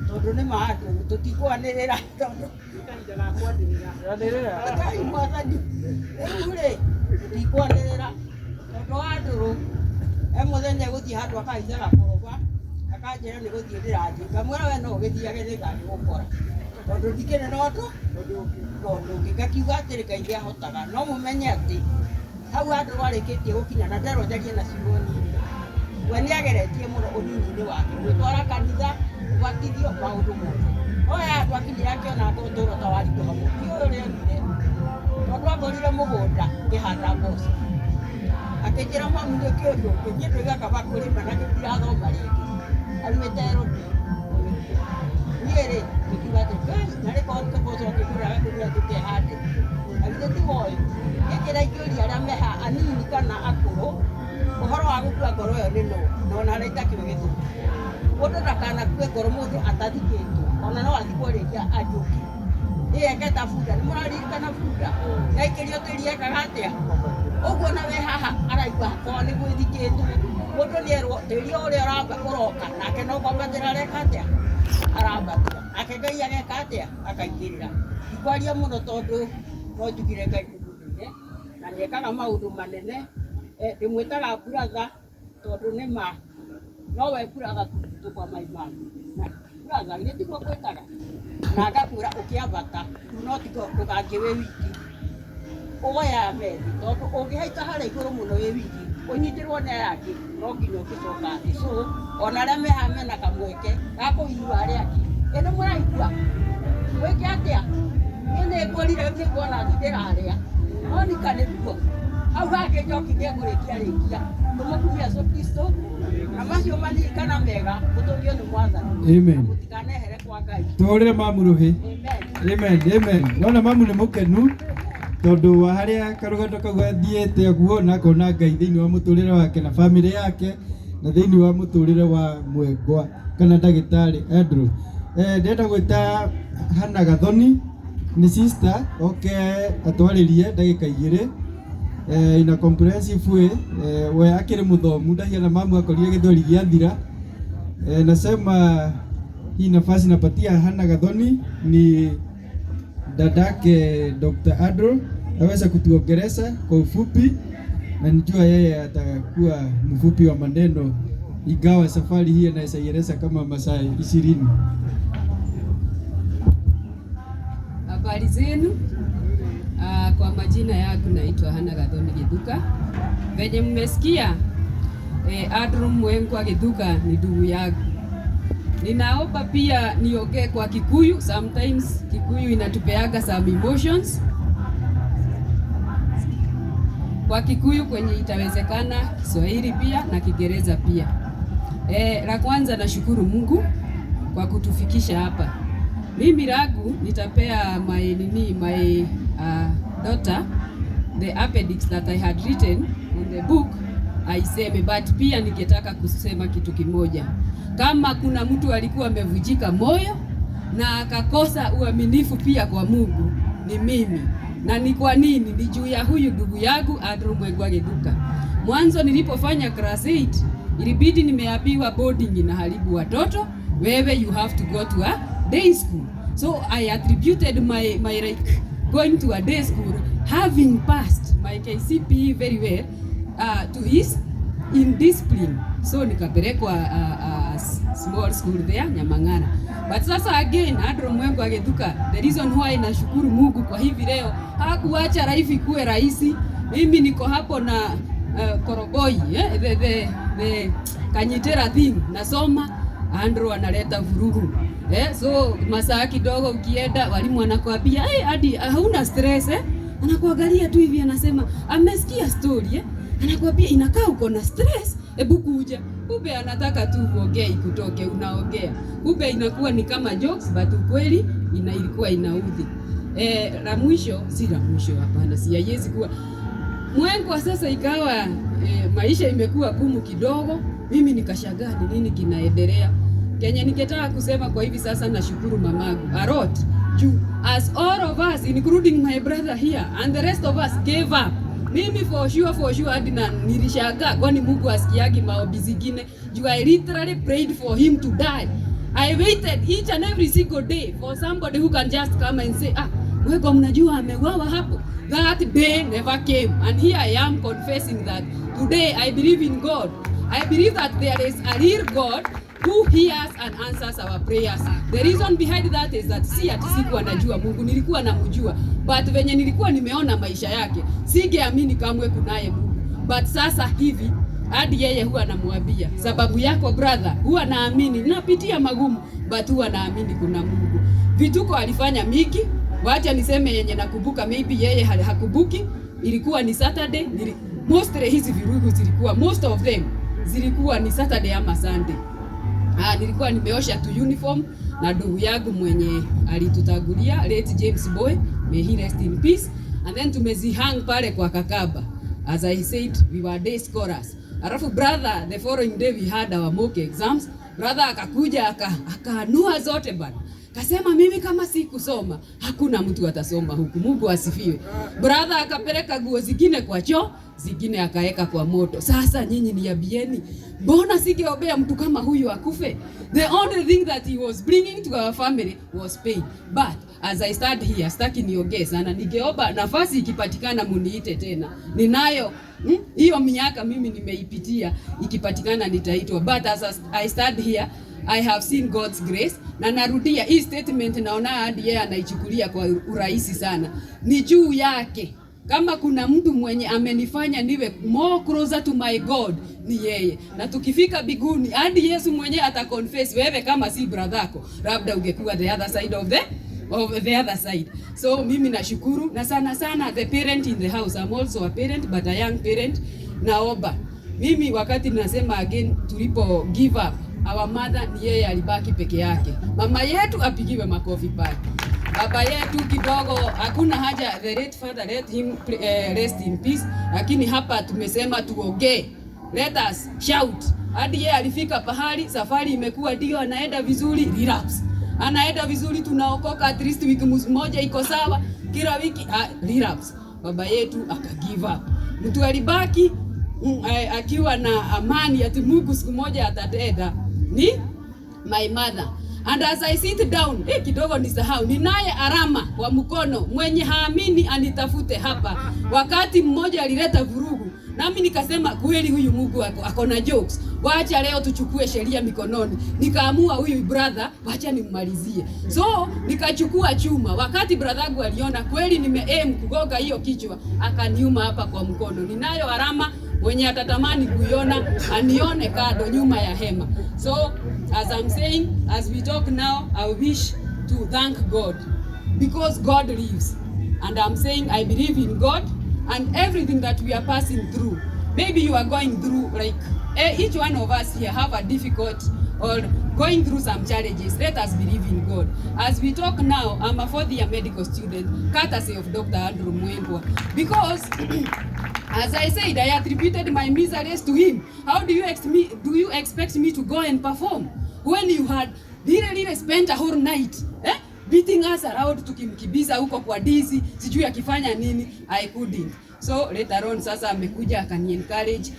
Tondũ nĩ maandũ tũtikwanĩrĩra tondũ Ngai Mwathani rĩu-rĩ tũtikwanĩrĩra tondũ wa ndũrũ mũthenya gũthiĩ handũ akahitha gakoroba akanjĩra nĩ gũthiĩ ndĩrathiĩ, ngamwĩra we no ũgĩthiage nĩngagĩgũkora tondũ ndikĩrĩ na ũndũ ũngĩ. Ngakiuga atĩrĩ Ngai nĩahotaga, no mũmenye atĩ hau handũ rwarĩkĩtie gũkinya na nderonjarie na ciugo nini. We nĩageretie mũno ũnini-inĩ wake gwĩtwara kanitha, gũbatithio, maũndũ mothe. Oya andũ akinyire akĩona ngũtũũro ta waritũha mũno. Ti ũyũ ũrĩonire tondũ agũrire mũgũnda ngĩhanda mboco. Akĩnjĩra mami nĩkĩ ũndũ ũngĩ, niĩ ndoiga kaba kũrĩma na ndirathoma rĩngĩ. Aumĩte Rũndĩ. Niĩ-rĩ ngĩkiuga atĩ Ngai na rĩkorwo tũboco akĩgũra gakũria tũkehande. Na githĩ ti woĩ gĩkĩ na ingĩũria arĩa me haha anini kana akũrũ ũhoro wa gũkua ngoro ĩyo nĩ no, na ona arĩa itakĩũĩ Gĩthũngũ. Mũndũ ndakanakue ngoro mũndũ atathikĩtwo, ona no athikwo rĩngĩ anjũke. Ĩyeketa bunda, nĩ mũraririkana bunda yaikĩrio tĩri ekaga atĩa? Ũguo na we haha araigua hakorwo nĩ gwĩthikĩtwo. Mũndũ nĩerwo tĩri ũrĩa ũroka nake no kwambatĩra areka atĩa? Arambatĩra. Nake Ngai ageka atĩa? Akaingĩrĩra. Ndikwaria mũno tondũ no njugire Ngai nĩ mũnene na nĩekaga maũndũ manene. Ndĩmwĩtaga brother tondũ nĩ ma no we brother tũkwa maimani. Na brother githĩ tiguo gwĩtaga? Na ngakwĩra ũkĩambata no tiga ndũgangĩ wĩ wiki. Ũgoya methi tondũ ũngĩhaika harĩa igũrũ mũno wĩ wiki ũnyitĩrwo nĩ aya angĩ no nginya ũgĩcoka thĩ. So ona arĩa me haha mena kamweke ga kũhinyua arĩa angĩ. Ĩ nĩ mũraigua gwĩke atĩa? Niĩ nĩngũrire nĩkuona ndĩrarĩa no nikanĩruo hau hangĩ njoki nĩngũrĩkia tũmũkumia Yesu Kristo na macio manini kana mega gũtũgio nĩ Mwathani. Amen. Mũtikanehere kwa Ngai. Tũhũrĩre mamu rũhĩ. Amen. Wona mamu nĩ mũkenu tondũ wa harĩa karũgendo kau gathiĩte ũguo na akona Ngai thĩinĩ wa mũtũrĩre wake na bamĩrĩ yake na thĩinĩ wa mũtũrĩre wa mwengwa kana ndagĩtarĩ Andrew. Ndĩrenda gwĩta Hannah Gathoni nĩ sister oke atwarĩrie ndagĩka igĩrĩ ina comprehensive way. We akĩrĩ mũthomu ndahiana mamu akorire Gĩthweri gĩathira. Nasema hii nafasi napatia Hannah Gathoni ni dadake Dr. Andrew aweza kutuongelesha kwa ufupi, na nijua yeye atakuwa mfupi wa maneno ingawa safari hii anaieleza kama masaa 20. Habari zenu. Kwa majina yangu naitwa Hannah Gathoni Githuka. Venye mmesikia Andrew Mwengwa Githuka ni ndugu yangu. Ninaomba pia niongee kwa Kikuyu. Sometimes Kikuyu inatupeaga some emotions. Kwa Kikuyu kwenye itawezekana, Kiswahili pia na Kiingereza pia. La kwanza nashukuru Mungu kwa kutufikisha hapa. Mimi rangu nitapea my daughter the appendix that I had written on the book aiseme, but pia ningetaka kusema kitu kimoja. Kama kuna mtu alikuwa amevujika moyo na akakosa uaminifu pia kwa Mungu ni mimi. Na ni kwa nini? Ni juu ya huyu ndugu yangu Andrew Mwengwa Githuka. Mwanzo nilipofanya class 8 ilibidi nimeambiwa boarding inaharibu watoto, wewe you have to go to a day school. So I attributed my like going to a day school having passed my KCPE very well to his in discipline, so nikapelekwa small school there Nyamang'ana. But sasa again Andrew Mwengo agethuka, the reason why nashukuru Mungu kwa hivi leo hakuacha life kuwe rahisi. Mimi niko hapo na Koroboi the Kanyitera thing nasoma, Andrew analeta vurugu. So masaa kidogo ukienda walimu wanakuambia hadi hauna stress anakuangalia tu hivi anasema amesikia story anakuambia inakaa uko na stress, hebu kuja. Kumbe anataka tu uongee ikutoke, unaongea. Kumbe inakuwa ni kama jokes, but ukweli ilikuwa inaudhi. La mwisho, si la mwisho hapana, si haiwezi kuwa. Mwengo sasa ikawa maisha imekuwa gumu kidogo, mimi nikashangaa ni nini kinaendelea. Kenya ningetaka kusema kwa hivi sasa nashukuru mamangu a lot. As all of us including my brother here and the rest of us gave up. Mimi for sure hadi na nilishangaa kwani Mungu asikiagi maombi zingine. I literally prayed for him to die. I waited each and every single day for somebody who can just come and say Mwengo mnajua ameuawa hapo. That day never came, and here I am confessing that today I believe in God. I believe that there is a real God who hears and answers our prayers. The reason behind that is that si ati sikuwa najua Mungu, nilikuwa namjua, but venye nilikuwa nimeona maisha yake singeamini kamwe kunaye Mungu. But sasa hivi hadi yeye huwa anamwambia, sababu yako brother, huwa naamini napitia magumu, but huwa naamini kuna Mungu. Vituko alifanya mingi, wacha niseme yenye nakumbuka, maybe yeye hakubuki. Ilikuwa ni Saturday, mostly hizi virugu zilikuwa, most of them zilikuwa ni Saturday ama Sunday. Nilikuwa nimeosha tu uniform na ndugu yangu mwenye alitutagulia late James Boy, may he rest in peace, and then tumezihang pale kwa Kakaba. As I said, we were day scholars. Alafu brother, the following day we had our mock exams. Brother akakuja akanua zote bana. Kasema mimi kama si kusoma hakuna mtu atasoma huku. Mungu asifiwe. Brother akapeleka nguo zingine kwa choo, zingine akaeka kwa moto. Sasa nyinyi niambieni, mbona singeombea mtu kama huyu akufe? The only thing that he was bringing to our family was pain. But as I stand here, staki niongee sana, ningeomba nafasi ikipatikana muniite tena. Ninayo hiyo miaka mimi nimeipitia, ikipatikana nitaitwa. But as I stand here, I have seen God's grace. Na narudia hii statement, naona hadi yeye anaichukulia kwa urahisi sana. Ni juu yake. Kama kuna mtu mwenye amenifanya niwe more closer to my God, ni yeye. Na tukifika biguni hadi Yesu mwenye ataconfess, wewe kama si bradhako, labda ungekuwa the other side of the other side. So mimi nashukuru, na sana the parent in the house. I'm also a parent, but a young parent. Naomba mimi wakati nasema again, tulipo give up our mother, ni yeye alibaki peke yake. Mama yetu apigiwe makofi pale. Baba yetu kidogo hakuna haja, the late father, let him rest in peace. Lakini hapa tumesema tuongee, let us shout. Hadi yeye alifika pahali, safari imekuwa ndio anaenda vizuri, relapse. Anaenda vizuri, tunaokoka at least wiki moja iko sawa, kila wiki relapse. Baba yetu akagive up. Mtu alibaki akiwa na amani ati Mungu siku moja atatenda, ni my mother. And as I sit down, kidogo nisahau, ninaye alama wa mkono, mwenye haamini anitafute hapa. Wakati mmoja alileta vurugu, nami nikasema kweli huyu Mungu ako na jokes. Wacha leo tuchukue sheria mikononi. Nikaamua huyu brother wacha nimmalizie. So nikachukua chuma. Wakati brother wangu aliona kweli nime-aim kugoga hiyo kichwa, akaniuma hapa kwa mkono. Ninayo alama, mwenye atatamani kuiona anione kado nyuma ya hema. So as I'm saying, as we talk now, I wish to thank God because God lives. And I'm saying I believe in God and everything that we are passing through. Maybe you are going through, like each one of us here have a difficult or going through some challenges. Let us believe in God. As we talk now, I'm a fourth-year medical student, courtesy of Dr. Andrew Mwengo. Because, as I said, I attributed my miseries to him. How do you expect me to go and perform when you had really spent a whole night beating us around, tukimkibiza huko kwa DC, sijui akifanya nini? I couldn't. So later on sasa amekuja akani encourage,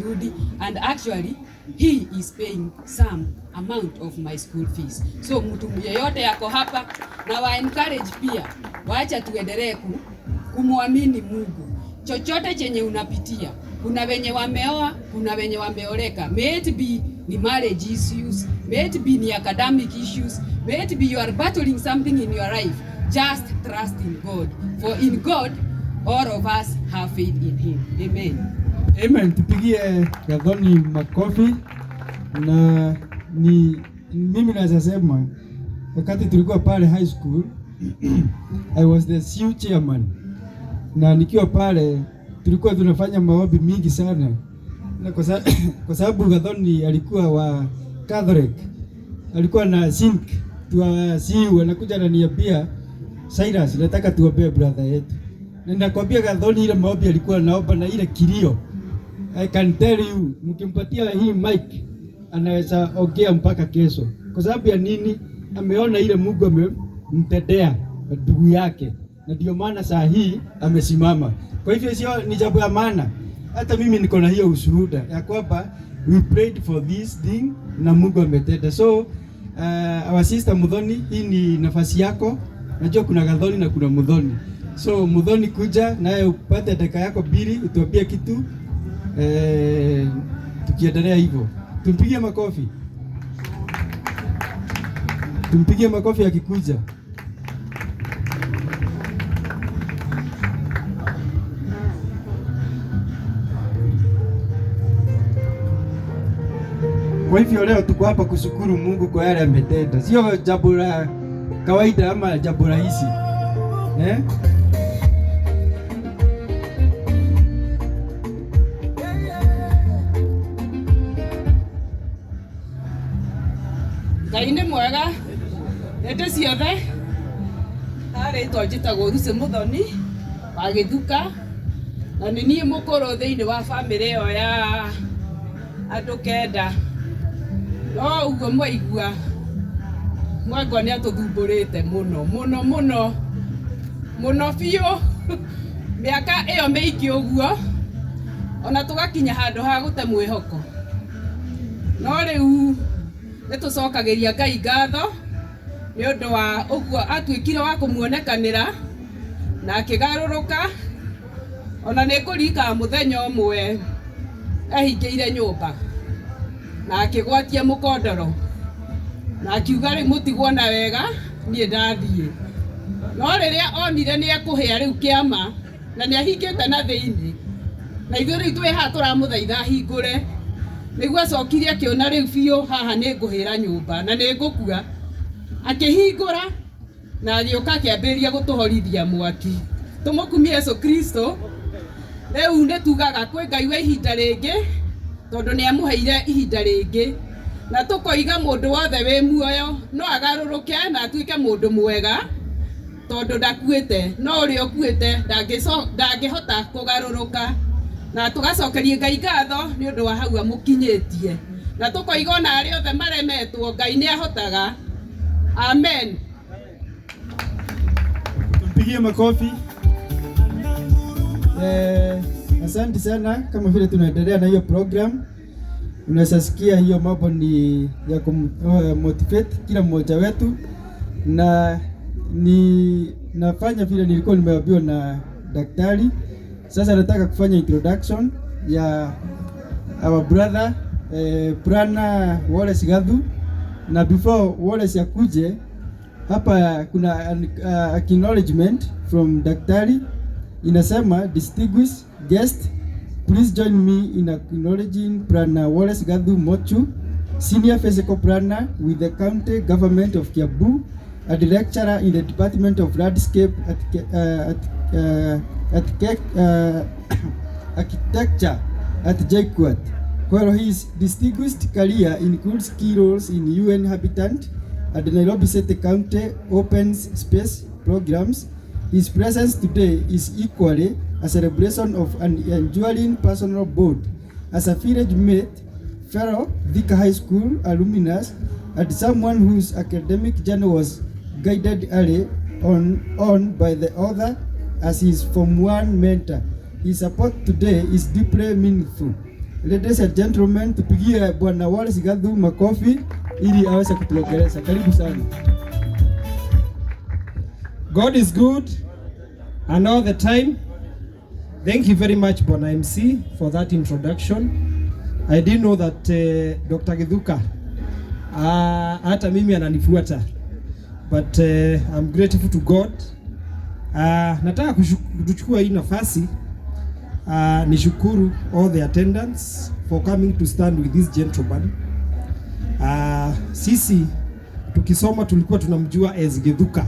rudi, and actually he is paying some amount of my school fees. So mtu yeyote yako hapa na wa encourage pia, waacha tuendelee kumwamini Mungu. Chochote chenye unapitia, kuna wenye wameoa, kuna wenye wameoleka. May it be ni marriage issues, may it be ni academic issues, may it be you are battling something in your life. Just trust in God. For in God, all of us have faith in Him. Amen. Amen. Tupigie Gathoni makofi. Na mimi naweza sema wakati tulikuwa pale high school I was the CU chairman, na nikiwa pale tulikuwa tunafanya maombi mingi sana, na kwa sababu Gathoni alikuwa wa Catholic, alikuwa na sink tuwa CU, anakuja ananiambia Cyrus, nataka tuombee brother yetu. Na ninakwambia Gathoni ile maombi alikuwa naomba na ile kilio, I can tell you, mkimpatia hii mic anaweza ongea mpaka kesho. Kwa sababu ya nini? Ameona ile Mungu amemtendea ndugu yake, na ndio maana saa hii amesimama. Kwa hivyo sio ni jambo la maana. Hata mimi niko na hiyo ushuhuda ya kwamba we prayed for this thing na Mungu ametenda. So our sister Muthoni, hii ni nafasi yako. Najua kuna Gathoni na kuna Muthoni. So Muthoni, kuja naye upate dakika yako mbili utuambie kitu, tukiendelea hivyo. Tumpigie makofi. Tumpigie makofi akikuja. Kwa hivyo leo tuko hapa kushukuru Mungu kwa yale ametenda. Sio jambo la kawaida ama jambo rahisi. Ngai nĩ mwega hĩndĩ ciothe. Arĩtwo njĩtagwo Lucy Muthoni wa Gĩthuka, na nĩ niĩ mũkũrũ thĩinĩ wa bamĩrĩ ĩyo ya andũ 9. No ũguo mwaigua Mwangwa nĩ atũthumbũrĩte mũno biũ mĩaka ĩyo mĩingĩ ũguo, ona tũgakinya handũ ha gũte mwĩhoko. No rĩu nĩtũcokagĩria Ngai ngatho nĩ ũndũ wa ũguo atuĩkire wa kũmuonekanĩra na akĩgarũrũka. Ona nĩngũririkana mũthenya ũmwe ehingĩire nyũmba na akĩgwatia mũkondoro na akiuga rĩu mũtiguona wega niĩ ndathiĩ. No rĩrĩa onire nĩ ekũhĩa rĩu kĩama na nĩ ahingĩte na thĩinĩ, na ithuĩ rĩu twĩ haha tũramũthaitha hingũre, nĩguo acokire akĩona rĩu biũ haha nĩ ngũhĩra nyũmba na nĩ ngũkua. Akĩhingũra na agĩũka akĩambĩrĩria gũtũhorithia mwaki. Tũmũkumie Yesu Kristo. Rĩu nĩ tugaga kwĩ Ngai wa ihinda rĩngĩ, tondũ nĩ amũheire ihinda rĩngĩ, na tũkoiga mũndũ wothe wĩ muoyo no agarũrũke na atuĩke mũndũ mwega, tondũ ndakuĩte. No ũrĩa ũkuĩte ndangĩhota kũgarũrũka, na tũgacokeria Ngai ngatho nĩ ũndũ wa hau amũkinyĩtie, na tũkoiga ona arĩa othe maremetwo Ngai nĩ ahotaga. Amen. Tumpigie makofi. Asante sana. Kama vile tunaendelea na hiyo program, unaweza sikia hiyo mambo ni ya motivate kila mmoja wetu, na nafanya vile nilikuwa nimeambiwa na daktari. Sasa nataka kufanya introduction ya our brother Prana Wallace Gathu, na before Wallace akuje hapa kuna acknowledgement from daktari. Inasema, distinguished guest, please join me in acknowledging Prana Wallace Gathu Mochu, senior physical planner with the county government of Kiambu and lecturer in the Department of Landscape Architecture at JKUAT. While his distinguished career includes key roles in UN Habitat and Nairobi City County Open Space programs, his presence today is equally a celebration of an enduring personal bond as a village mate, fellow Thika High School alumnus, and someone whose academic journey was guided early on by the author as his Form 1 mentor. His support today is deeply meaningful. Ladies and gentlemen, tupigie Bwana Wallace Gathu makofi ili aweze kutuongelesha. Karibu sana. God is good and all the time. Thank you very much, Bwana MC, for that introduction. I didn't know that Dr. Githuka hata mimi ananifuata, but I'm grateful to God. Nataka kuchukua hii nafasi nishukuru all the attendants for coming to stand with this gentleman. Sisi tukisoma tulikuwa tunamjua as Githuka.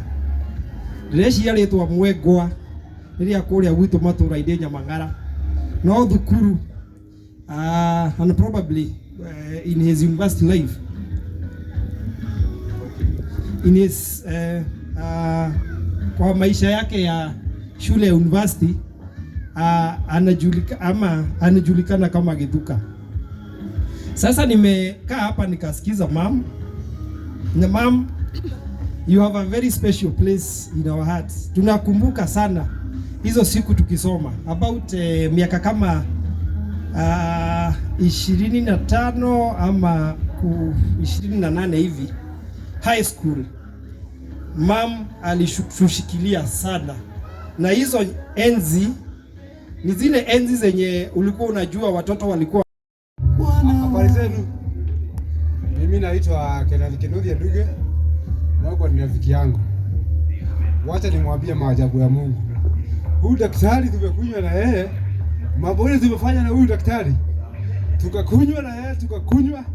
Reshi yale yetu amwegwa iria kuria gwitu matura ide Nyamang'ara no thukuru and probably in his university life, in his kwa maisha yake ya shule ya university anajulikana kama Githuka. Sasa nimekaa hapa nikasikiza mam, na mam, you have a very special place in our hearts. Tunakumbuka sana hizo siku tukisoma about miaka kama 25 ama 28 hivi high school. Mam alishikilia sana, na hizo enzi ni zile enzi zenye ulikuwa unajua watoto walikuwa. Habari zenu, mimi naitwa Kenneth Kinuthia Nduge, na ni rafiki yangu. Wacha nimwambie maajabu ya Mungu. Huyu daktari tumekunywa na yeye, mambo yote tumefanya na huyu daktari, tukakunywa na yeye, tukakunywa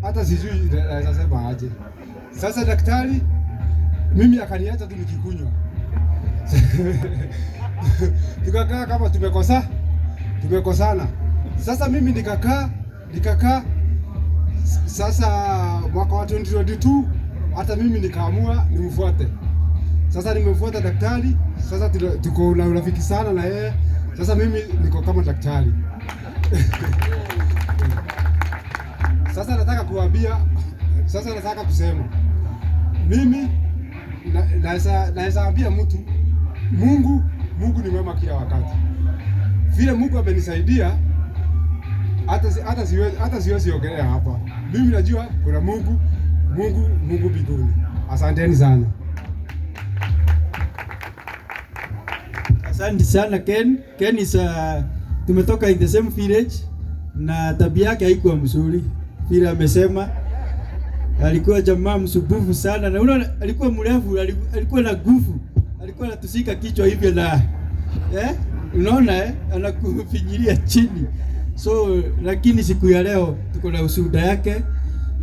hata sijui naweza sema aje. Sasa daktari mimi akaniacha tu nikikunywa. Tukakaa kama tumekosana. Sasa mimi nikakaa. Sasa mwaka wa 2022 hata mimi nikaamua nimfuate. Sasa nimemfuata daktari. Sasa tuko na urafiki sana na yeye. Sasa mimi niko kama daktari. Sasa nataka kusema mimi naweza ambia mtu Mungu ni mwema kila wakati. Vile Mungu amenisaidia hata siwezi ongelea hapa. Mimi najua kuna Mungu mbinguni. Asanteni sana. Asante sana Ken. Ken is tumetoka in the same village na tabia yake haikuwa mzuri. Vile amesema alikuwa jamaa msubufu sana, na unaona alikuwa mrefu, alikuwa na nguvu, alikuwa anatusika kichwa hivyo na unaona anakufinyilia chini. So lakini siku ya leo tuko na ushuhuda yake.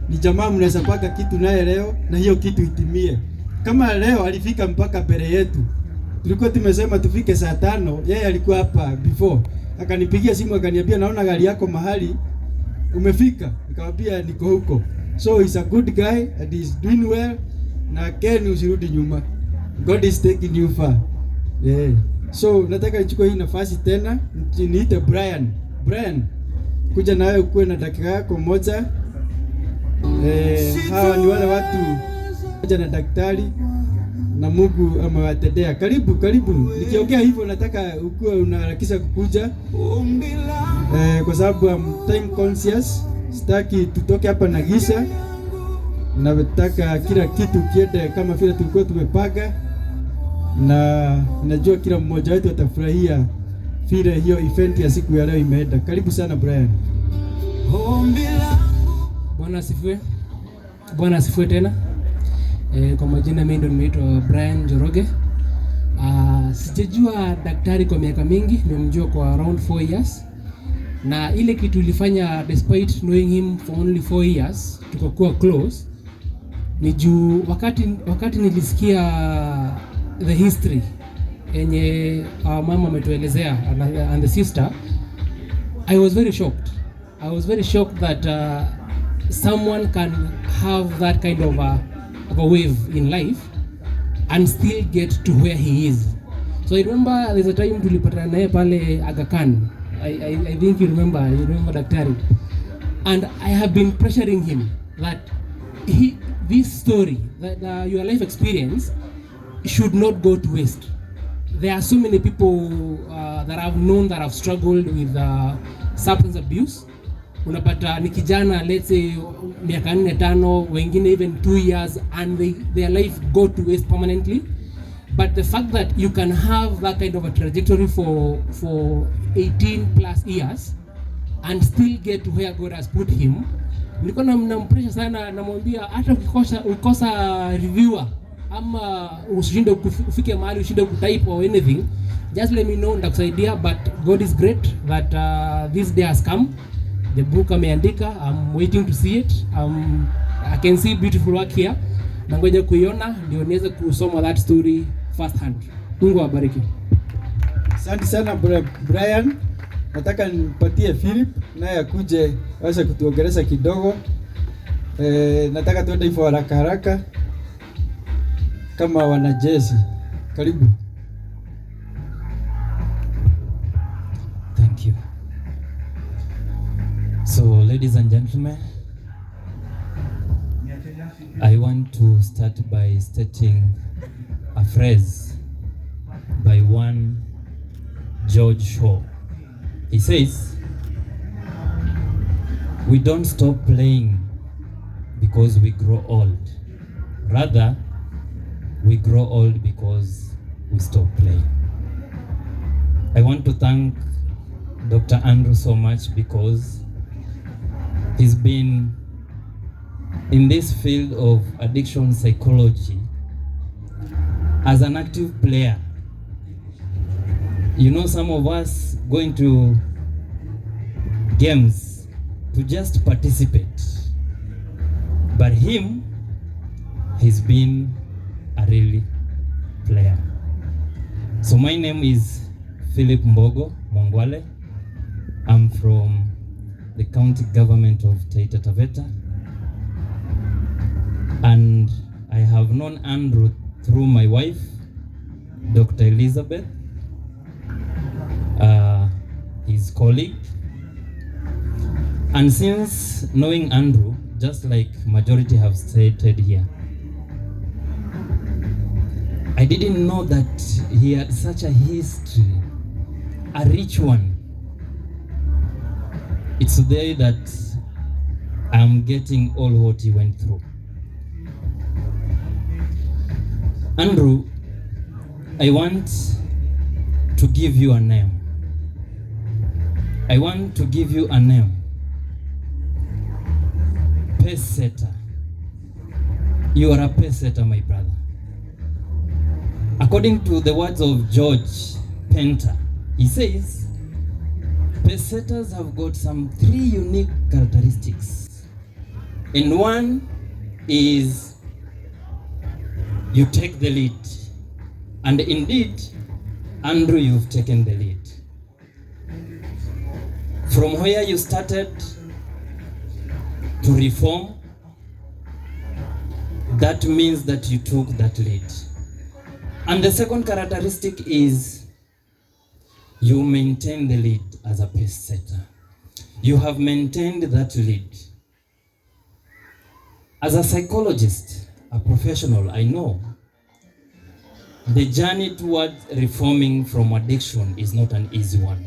Ni jamaa mnaweza paka kitu naye leo na hiyo kitu itimie. Kama leo alifika mpaka mbele yetu. Tulikuwa tumesema tufike saa 5, yeye alikuwa hapa before. Akanipigia simu akaniambia naona gari yako mahali umefika. Nikamwambia niko huko. So he's a good guy and he's doing well. Na Ken, usirudi nyuma. God is taking you far. Yeah. So nataka nichukue hii nafasi tena niite Brian, kuja nawe ukuwe na dakika yako moja. Hawa ni wale watu kuja na daktari na Mungu amewatendea. Karibu. Nikiongea hivyo nataka ukuwe unaharakisha kukuja. Kwa sababu I'm time conscious. Sitaki tutoke hapa na giza. Nataka kila kitu kiende kama vile tulikuwa tumepanga. Na najua kila mmoja wetu atafurahia vile hiyo event ya siku ya leo imeenda. Karibu sana Brian. Bwana asifiwe tena. Kwa majina mimi ndo nimeitwa Brian Njoroge. Sijajua daktari kwa miaka mingi, nimemjua kwa around 4 years. Na ile kitu ilifanya despite knowing him for only 4 years tukakuwa close ni juu wakati nilisikia the history yenye mama ametuelezea and the sister, I was very shocked that someone can have that kind of a wave in life and still get to where he is. So I remember there's a time tulipatana naye pale Aga Khan. I think you remember daktari, and I have been pressuring him that this story, that your life experience should not go to waste. There are so many people that I've known that have struggled with substance abuse. Unapata ni kijana, let's say miaka 4-5, wengine even 2 years, and their life go to waste permanently But the fact that you can have that kind of a trajectory for 18 plus years and still get to where God has put him, nilikuwa nampresha sana, namwambia hata ukikosa reviewer ama ushinde ufike mahali ushinde kutype or anything, just let me know, ndakusaidia. But God is great that this day has come. The book ameandika, I'm waiting to see it. I can see beautiful work here. Nangoja kuiona ndio niweze kusoma that story first hand. Mungu awabariki. Asante sana Brian. Nataka nipatie Philip naye akuje aweze kutuongeleza kidogo. Nataka tuende hivyo haraka haraka kama wanajeshi. Karibu. Thank you. So, ladies and gentlemen, I want to start by stating a phrase by one George Shaw. He says, "We don't stop playing because we grow old. Rather, we grow old because we stop playing." I want to thank Dr. Andrew so much because he's been in this field of addiction psychology as an active player. You know, some of us going to games to just participate, but he's been a really player. So my name is Philip Mbogo Mongwale. I'm from the county government of Taita Taveta, and I have known Andrew through my wife, Dr. Elizabeth, his colleague. And since knowing Andrew, just like majority have stated here, I didn't know that he had such a history, a rich one. It's there that I'm getting all what he went through. Andrew, I want to give you a name. I want to give you a name. Pace setter. You are a pace setter, my brother. According to the words of George Penta, he says, pace setters have got some 3 unique characteristics. And one is you take the lead. And indeed, Andrew, you've taken the lead. From where you started to reform, that means that you took that lead. And the second characteristic is you maintain the lead as a pace setter. You have maintained that lead. As a psychologist, a professional, I know the journey towards reforming from addiction is not an easy one.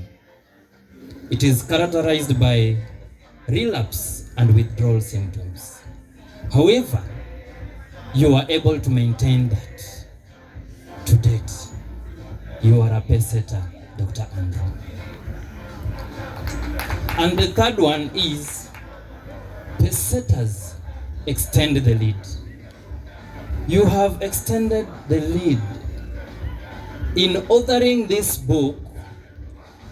It is characterized by relapse and withdrawal symptoms. However, you are able to maintain that. To date, you are a pace setter, Dr. Andrew. And the third one is pace setters extend the lead. You have extended the lead in authoring this book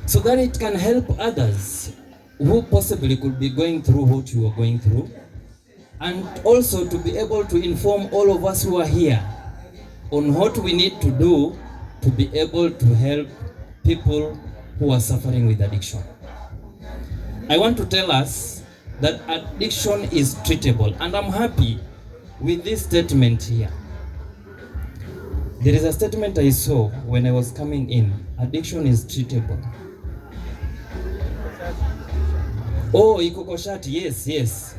so that it can help others who possibly could be going through what you are going through, and also to be able to inform all of us who are here on what we need to do to be able to help people who are suffering with addiction. I want to tell us that addiction is treatable, and I'm happy with this statement here. There is a statement I saw when I was coming in. Addiction is treatable. Oh, ikokoshati, yes.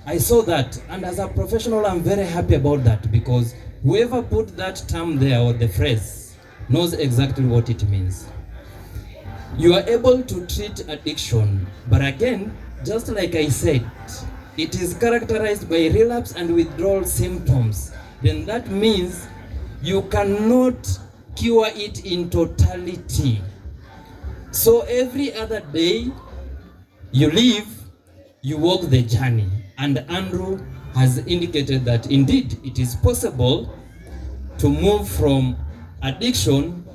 I saw that, and as a professional, I'm very happy about that, because whoever put that term there or the phrase knows exactly what it means. You are able to treat addiction, but again, just like I said, it is characterized by relapse and withdrawal symptoms. Then that means You cannot cure it in totality. So every other day you live, you walk the journey. And Andrew has indicated that indeed it is possible to move from addiction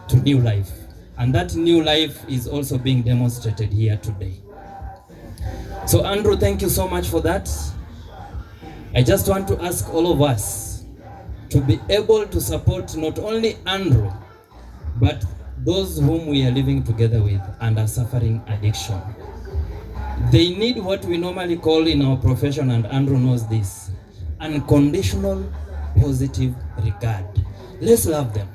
to new life. And that new life is also being demonstrated here today. So Andrew, thank you so much for that. I just want to ask all of us to be able to support not only Andrew, but those whom we are living together with and are suffering addiction. They need what we normally call in our profession, and Andrew knows this, unconditional positive regard. Let's love them.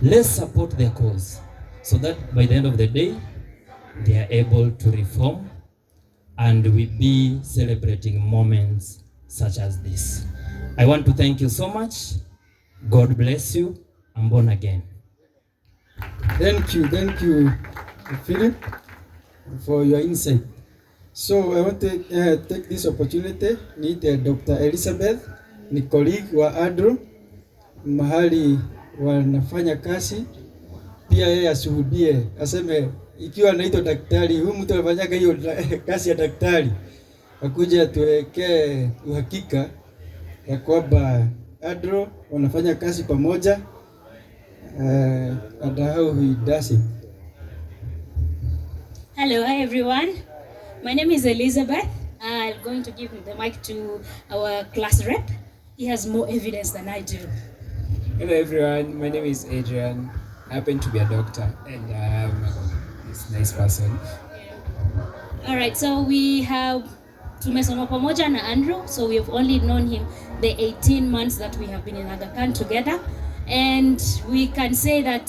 Let's support their cause so that by the end of the day, they are able to reform and we be celebrating moments such as this. I want to thank you so much. God bless you. I'm born again. Thank you, Philip, for your insight. So I want to take this opportunity, need Dr. Elizabeth, ni colleague wa Andrew, mahali wanafanya kazi, pia yeye ashuhudie, aseme ikiwa anaitwa daktari, huyu mtu anafanyaga hiyo kazi ya daktari, akuja tuwekee uhakika ya kwamba Andrew wanafanya kazi pamoja, and how he does it. Hello everyone, my name is Elizabeth. I'm going to give the mic to our class rep. He has more evidence than I do. Hello everyone, my name is Adrian. I happen to be a doctor and I'm this nice person. Alright, so we have tumesoma pamoja na Andrew, so we have only known him the 18 months that we have been in Aga Khan together, and we can say that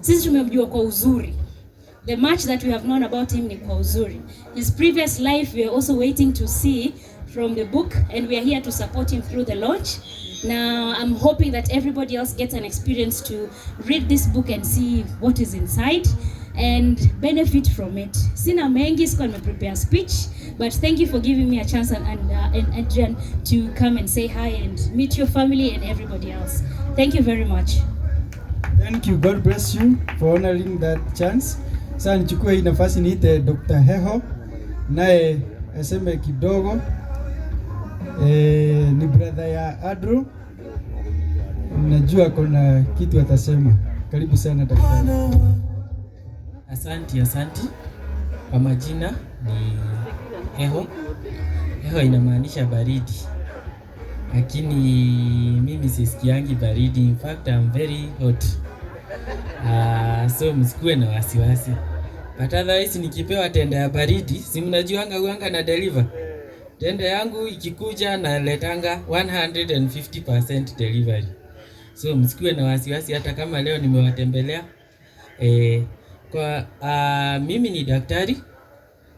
sisi tumemjua kwa uzuri. The much that we have known about him ni kwa uzuri. His previous life we are also waiting to see from the book, and we are here to support him through the launch. Now I'm hoping that everybody else gets an experience to read this book and see what is inside and benefit from it. Sina mengi, sikuwa nimeprepare speech, but thank you for giving me a chance and Adrian to come and say hi and meet your family and everybody else. Thank you very much. Thank you, God bless you for honoring that chance. Sasa nichukue hii nafasi niite Dr. Heho, naye aseme kidogo. Ni brother ya Andrew, najua kuna kitu atasema. Karibu sana daktari. Asanti. Kwa majina ni Heho. Heho inamaanisha baridi, lakini mimi sisikiangi baridi. In fact, I'm very hot. So msikuwe na wasiwasi. But otherwise nikipewa tenda ya baridi, si mnajuanga uanga na deliver. Tenda yangu ikikuja na letanga 150% delivery. So msikuwe na wasiwasi hata kama leo nimewatembelea. Mimi ni daktari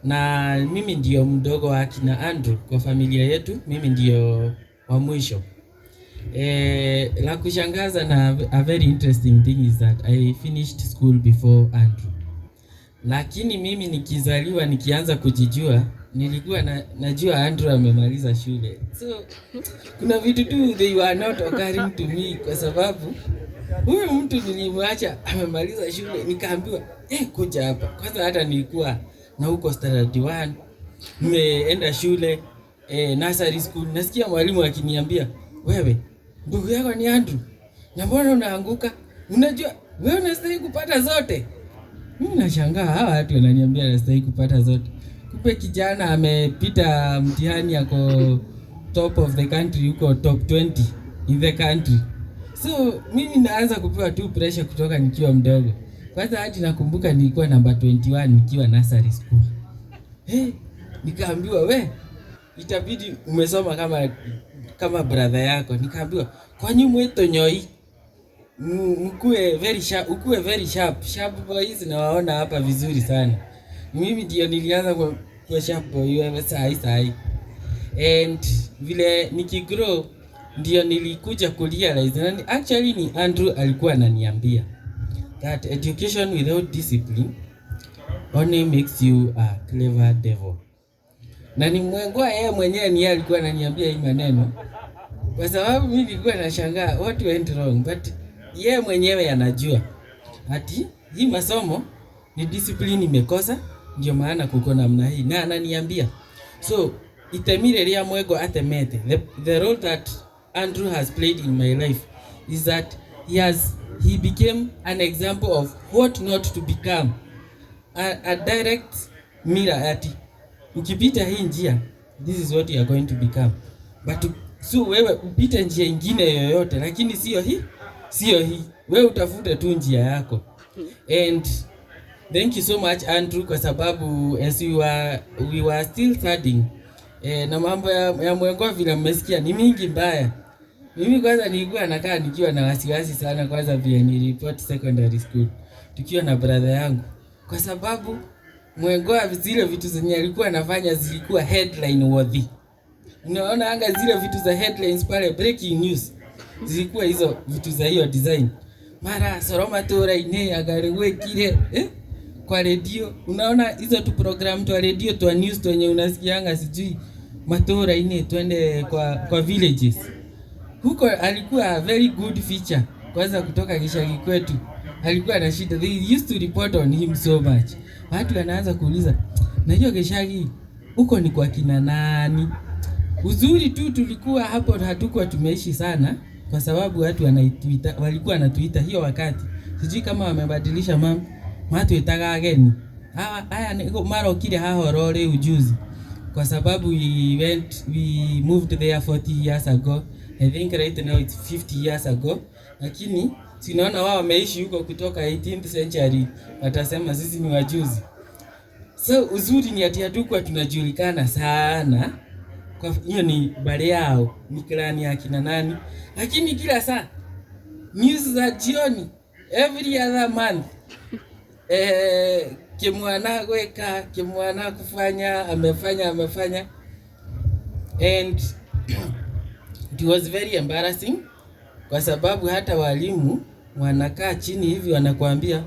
na mimi ndio mdogo wa kina Andrew kwa familia yetu. Mimi ndio wa mwisho. La kushangaza na a very interesting thing is that I finished school before Andrew. Lakini mimi nikizaliwa nikianza kujijua, nilikuwa najua Andrew amemaliza shule. So kuna vitu tu they were not occurring to me kwa sababu huyu mtu nilimwacha amemaliza shule, nikaambiwa kuja hapa. Kwanza hata nilikuwa na huko standard 1 nimeenda shule nursery school, nasikia mwalimu akiniambia, wewe ndugu yako ni Andrew, na mbona unaanguka? Unajua wewe unastahili kupata zote. Mimi nashangaa hawa watu wananiambia nastahili kupata zote. Kumbe kijana amepita mtihani yako top of the country, yuko top 20 in the country. So mimi naanza kupewa tu pressure kutoka nikiwa mdogo. Kwanza hadi nakumbuka nilikuwa number 21 nikiwa nursery school. Nikaambiwa we itabidi umesoma kama brother yako. Nikaambiwa kwa nini mweto nyoi? Ukue very sharp boys na waona hapa vizuri sana. Mimi ndio nilianza kwa sharp boy wewe sai. And vile nikigrow ndio nilikuja kurealize, and actually ni Andrew alikuwa ananiambia that education without discipline only makes you a clever devil. Na ni mwengoa yeye mwenyewe ni alikuwa ananiambia hii maneno. kwa sababu mimi nilikuwa nashangaa what went wrong, but yeye mwenyewe anajua ati hii masomo ni discipline imekosa, ndio maana kuko namna hii, na ananiambia. So itemire ria mwego atemete. The role that Andrew has played in my life is that he became an example of what not to become, a direct mirror ati ukipita hii njia, this is what you are going to become, but so wewe upite njia ingine yoyote, lakini sio hii, wewe utafute tu njia yako. And thank you so much Andrew, kwa sababu as we were still studying na mambo ya mwengo vile mmesikia ni mingi mbaya. Mimi kwanza nilikuwa nakaa nikiwa na wasiwasi sana, kwanza vile niliport secondary school tukiwa na brother yangu, kwa sababu mwengo zile vitu zenye alikuwa anafanya zilikuwa headline worthy. Unaona anga zile vitu za headlines pale, breaking news, zilikuwa hizo vitu za hiyo design. Mara Soroma tora ine agarewe kile kwa radio. Unaona hizo tu program tu radio tu news tu yenye unasikianga sijui matora ine twende kwa villages. Huko alikuwa very good feature. Kwanza kutoka Gishagi kwetu alikuwa na shida, they used to report on him so much. Watu wanaanza kuuliza, najua Gishagi huko ni kwa kina nani? Uzuri tu tulikuwa hapo, hatukuwa tumeishi sana, kwa sababu watu walikuwa wanatuita hiyo wakati. Sijui kama wamebadilisha mambo. Watu itaga ageni. Haya niko mara kile hahorore ujuzi. Kwa sababu we moved there 40 years ago. I think right now it's 50 years ago. Lakini sinaona wao wameishi huko kutoka 18th century. Watasema sisi ni wajuzi. So uzuri ni ati hatukuwa tunajulikana sana. Kwa hiyo ni bale yao, ni klani ya kina nani. Lakini kila saa news za jioni every other month kimwana gweka, kimwana kufanya, amefanya. And it was very embarrassing, kwa sababu hata walimu wanakaa chini hivi wanakuambia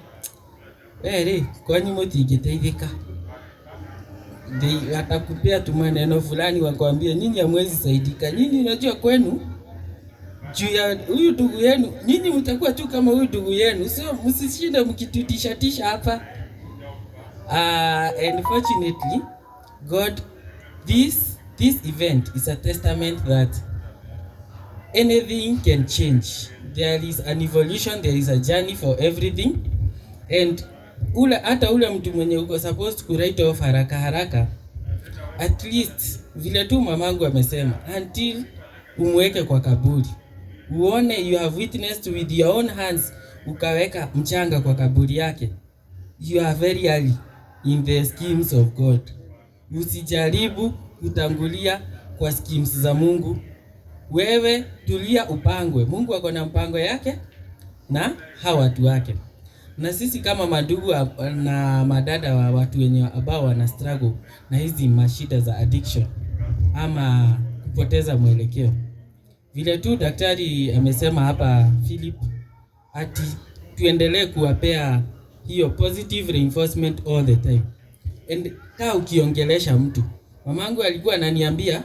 kwani mutigeteithika. Watakupea tu maneno fulani wakwambia nyinyi hamwezi saidika. Nyinyi unajua kwenu juu ya huyu ndugu yenu, nyinyi mtakuwa tu kama huyu ndugu yenu. So msishinde mkitutisha hapa. Unfortunately, God, this event is a testament that anything can change. There is an evolution, there is a journey for everything. And hata ule mtu mwenye uko supposed to write off haraka, at least vile tu mamangu amesema, until umweke kwa kaburi, uone you have witnessed with your own hands, ukaweka mchanga kwa kaburi yake, you are very early in the schemes of God. Usijaribu kutangulia kwa schemes za Mungu. Wewe tulia upangwe. Mungu ako na mpango yake na hawa watu wake. Na sisi kama madugu na madada wa watu wenye ambao wana struggle na hizi mashida za addiction ama kupoteza mwelekeo, vile tu daktari amesema hapa Philip, ati tuendelee kuwapea hiyo positive reinforcement all the time. And kaa ukiongelesha mtu, mamangu alikuwa ananiambia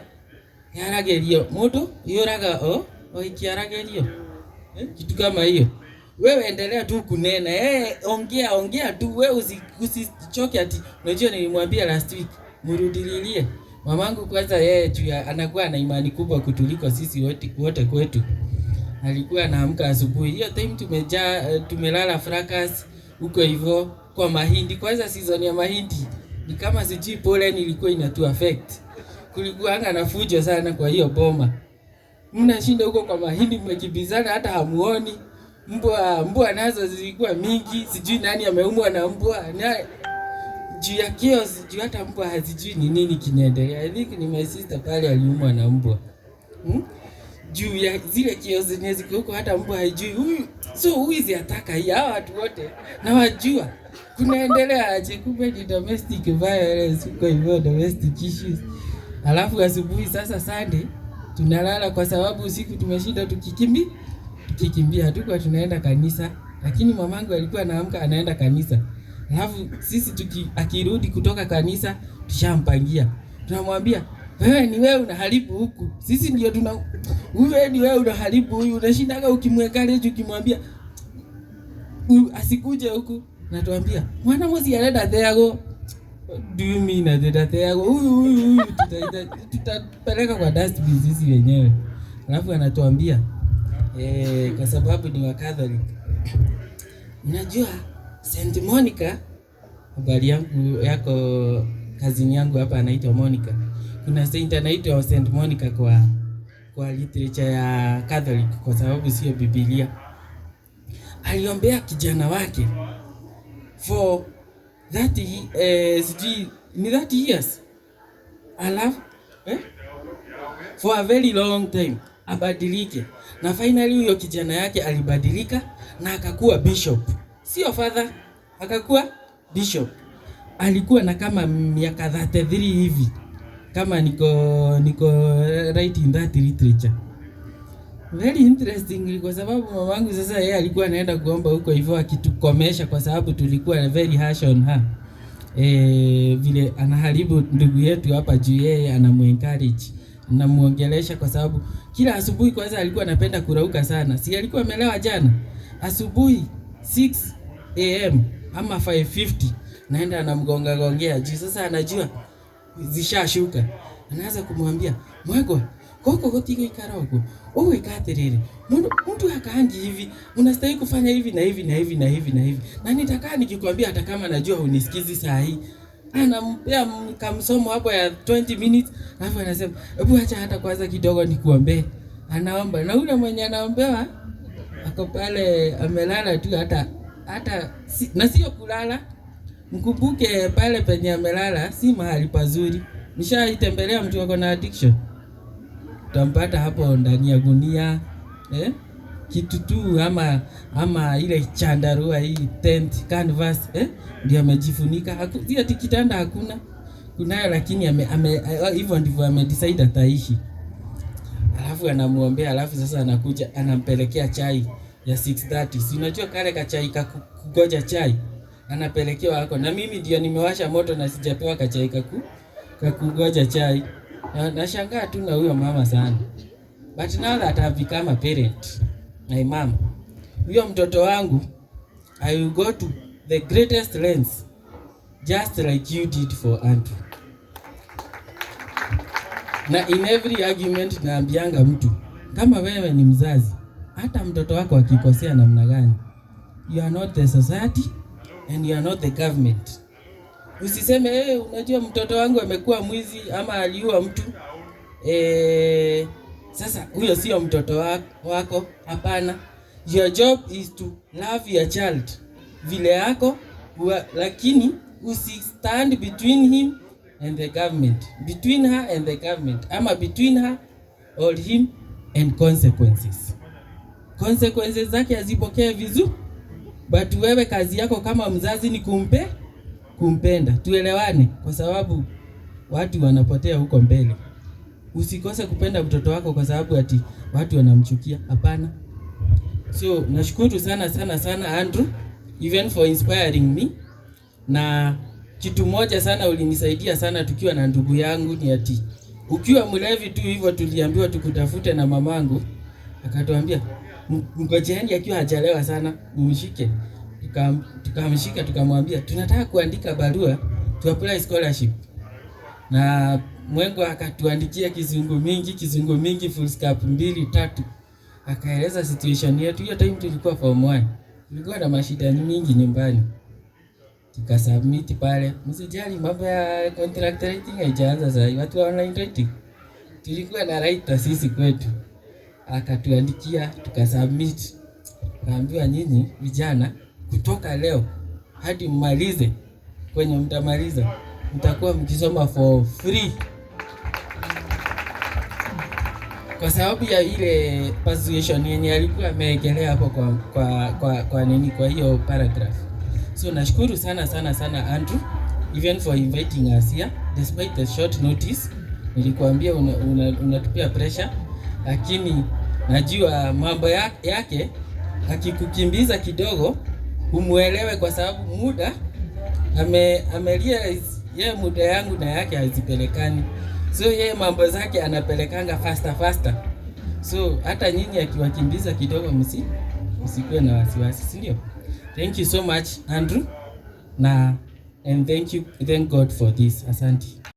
yaragerio moto yoraga ikiaragerio kitu kama hiyo. Wewe endelea tu kunena, ongea tu, wewe usichoke ati unajua nilimwambia last week mrudililie. Mamangu kwanza yeye juu anakuwa na imani kubwa kutuliko sisi wote kwetu. Alikuwa anaamka asubuhi. Hiyo time tumelala fracas huko hivyo kwa mahindi. Kwanza season ya mahindi ni kama sijui pollen ilikuwa inatu affect. Kulikuwa na fujo sana kwa hiyo boma. Mnashinda huko kwa mahindi mmekibizana hata hamuoni. Mbwa nazo zilikuwa mingi, sijui nani ameumwa na mbwa. Na juu ya chaos, juu hata mbwa hazijui ni nini kinaendelea. I think ni my sister pale aliumwa na mbwa. Juu ya zile chaos zenye ziko huko hata mbwa haijui. Huyu hizi ataka hii hawa watu wote na wajua kunaendelea aje, kumbe ni domestic violence huko hivyo, domestic issues. Alafu asubuhi sasa Sunday tunalala kwa sababu usiku tumeshinda tukikimbia, hatukuwa tunaenda kanisa, lakini mamangu alikuwa anaamka anaenda kanisa. Alafu sisi akirudi kutoka kanisa tushampangia, tunamwambia wewe ni wewe unaharibu huku, sisi ndio wewe ni wewe unaharibu huyu, unashindaga ukimweka leju ukimwambia asikuje huku, natuambia mwana mosi anaenda theago. Do you mean anaenda theago? Huyu tutapeleka kwa dustbin sisi wenyewe. Alafu anatuambia kwa sababu ni wa Catholic. Unajua St. Monica, habari yangu yako kazini yangu hapa anaitwa Monica. Kuna saint anaitwa St. Monica kwa literature ya Catholic kwa sababu sio Biblia. Aliombea kijana wake for 30 years. Alafu for a very long time abadilike. Na finally huyo kijana yake alibadilika na akakuwa bishop. Sio father, akakuwa bishop. Alikuwa na kama miaka 33 hivi. Kama niko right in that literature. Very interesting kwa sababu mamangu sasa yeye alikuwa anaenda kuomba huko hivyo akitukomesha kwa sababu tulikuwa very harsh on her. Vile anaharibu ndugu yetu hapa juu yeye anamuencourage. Namuongelesha kwa sababu kila asubuhi kwanza alikuwa anapenda kurauka sana. Si alikuwa amelewa jana. Asubuhi 6 am ama 5:50 naenda anamgonga gongea juu sasa anajua zishashuka. Anaanza kumwambia, "Mwego, koko gotigo ikaroko. Wewe ikaterere. Mtu akaangi hivi, unastahili kufanya hivi na hivi na hivi na hivi na hivi. Na nitakaa nikikwambia hata kama najua unisikizi saa hii." Anampea kamsomo hapo ya 20 minutes, alafu anasema, "Hebu acha hata kwanza kidogo nikuombe." Anaomba na yule mwenye anaombewa ako pale amelala tu hata na sio kulala. Mkumbuke pale penye amelala si mahali pazuri. Nishaitembelea mtu wako na addiction. Utampata hapo ndani ya gunia, kitu tu ama ile chandarua hii tent canvas, ndio amejifunika. Sio kitanda hakuna. Kunayo lakini hivyo ndivyo amedecide ataishi. Alafu anamuombea, alafu sasa anakuja anampelekea chai ya 6:30. Si unajua kale kachai kugoja chai. Anapelekewa hako na mimi ndio nimewasha moto na sijapewa kachai kakugoja chai. Nashangaa tu na huyo mama sana. But now that I've become a parent, my mom, huyo mtoto wangu, I will go to the greatest lengths just like you did for Andrew. Na in every argument naambianga mtu, kama wewe ni mzazi, hata mtoto wako akikosea namna gani, you are not the society and you are not the government. Usiseme unajua mtoto wangu amekuwa mwizi ama aliua mtu. Sasa huyo sio mtoto wako, hapana. Your job is to love your child vile yako, lakini usistand between him and the government, between her and the government, ama between her or him and consequences. Consequences zake azipokee vizuri, but wewe kazi yako kama mzazi ni kumpenda. Tuelewane kwa sababu watu wanapotea huko mbele. Usikose kupenda mtoto wako kwa sababu ati watu wanamchukia, hapana. So nashukuru sana Andrew, even for inspiring me. Na kitu moja sana ulinisaidia sana tukiwa na ndugu yangu ni ati ukiwa mlevi tu hivyo tuliambiwa tukutafute na mamangu, akatuambia mgojeeni akiwa hajalewa sana mumshike. Tukamshika tukamwambia tunataka kuandika barua to apply scholarship. Na Mwengo akatuandikia kizungu mingi full stop 2-3. Akaeleza situation yetu. Hiyo time tulikuwa form 1. Tulikuwa na mashida mingi nyumbani. Tukasubmit pale. Msijali mambo ya contract writing haijaanza sasa. Watu wa online writing. Tulikuwa na writer sisi kwetu. Akatuandikia tukasubmit. Kaambiwa nyinyi vijana kutoka leo hadi mmalize kwenye mtamaliza mtakuwa mkisoma for free. Kwa sababu ya ile persuasion yenye alikuwa ameekelea hapo kwa hiyo paragraph. So nashukuru sana Andrew, even for inviting us here despite the short notice. Nilikwambia unatupia pressure, lakini najua mambo yake akikukimbiza kidogo umuelewe kwa sababu muda amerealize muda yangu na yake hazipelekani. So yeye mambo zake anapelekanga faster. So hata nyinyi akiwakimbiza kidogo msikuwe na wasiwasi, si ndio? Thank you so much Andrew, and thank God for this. Asante.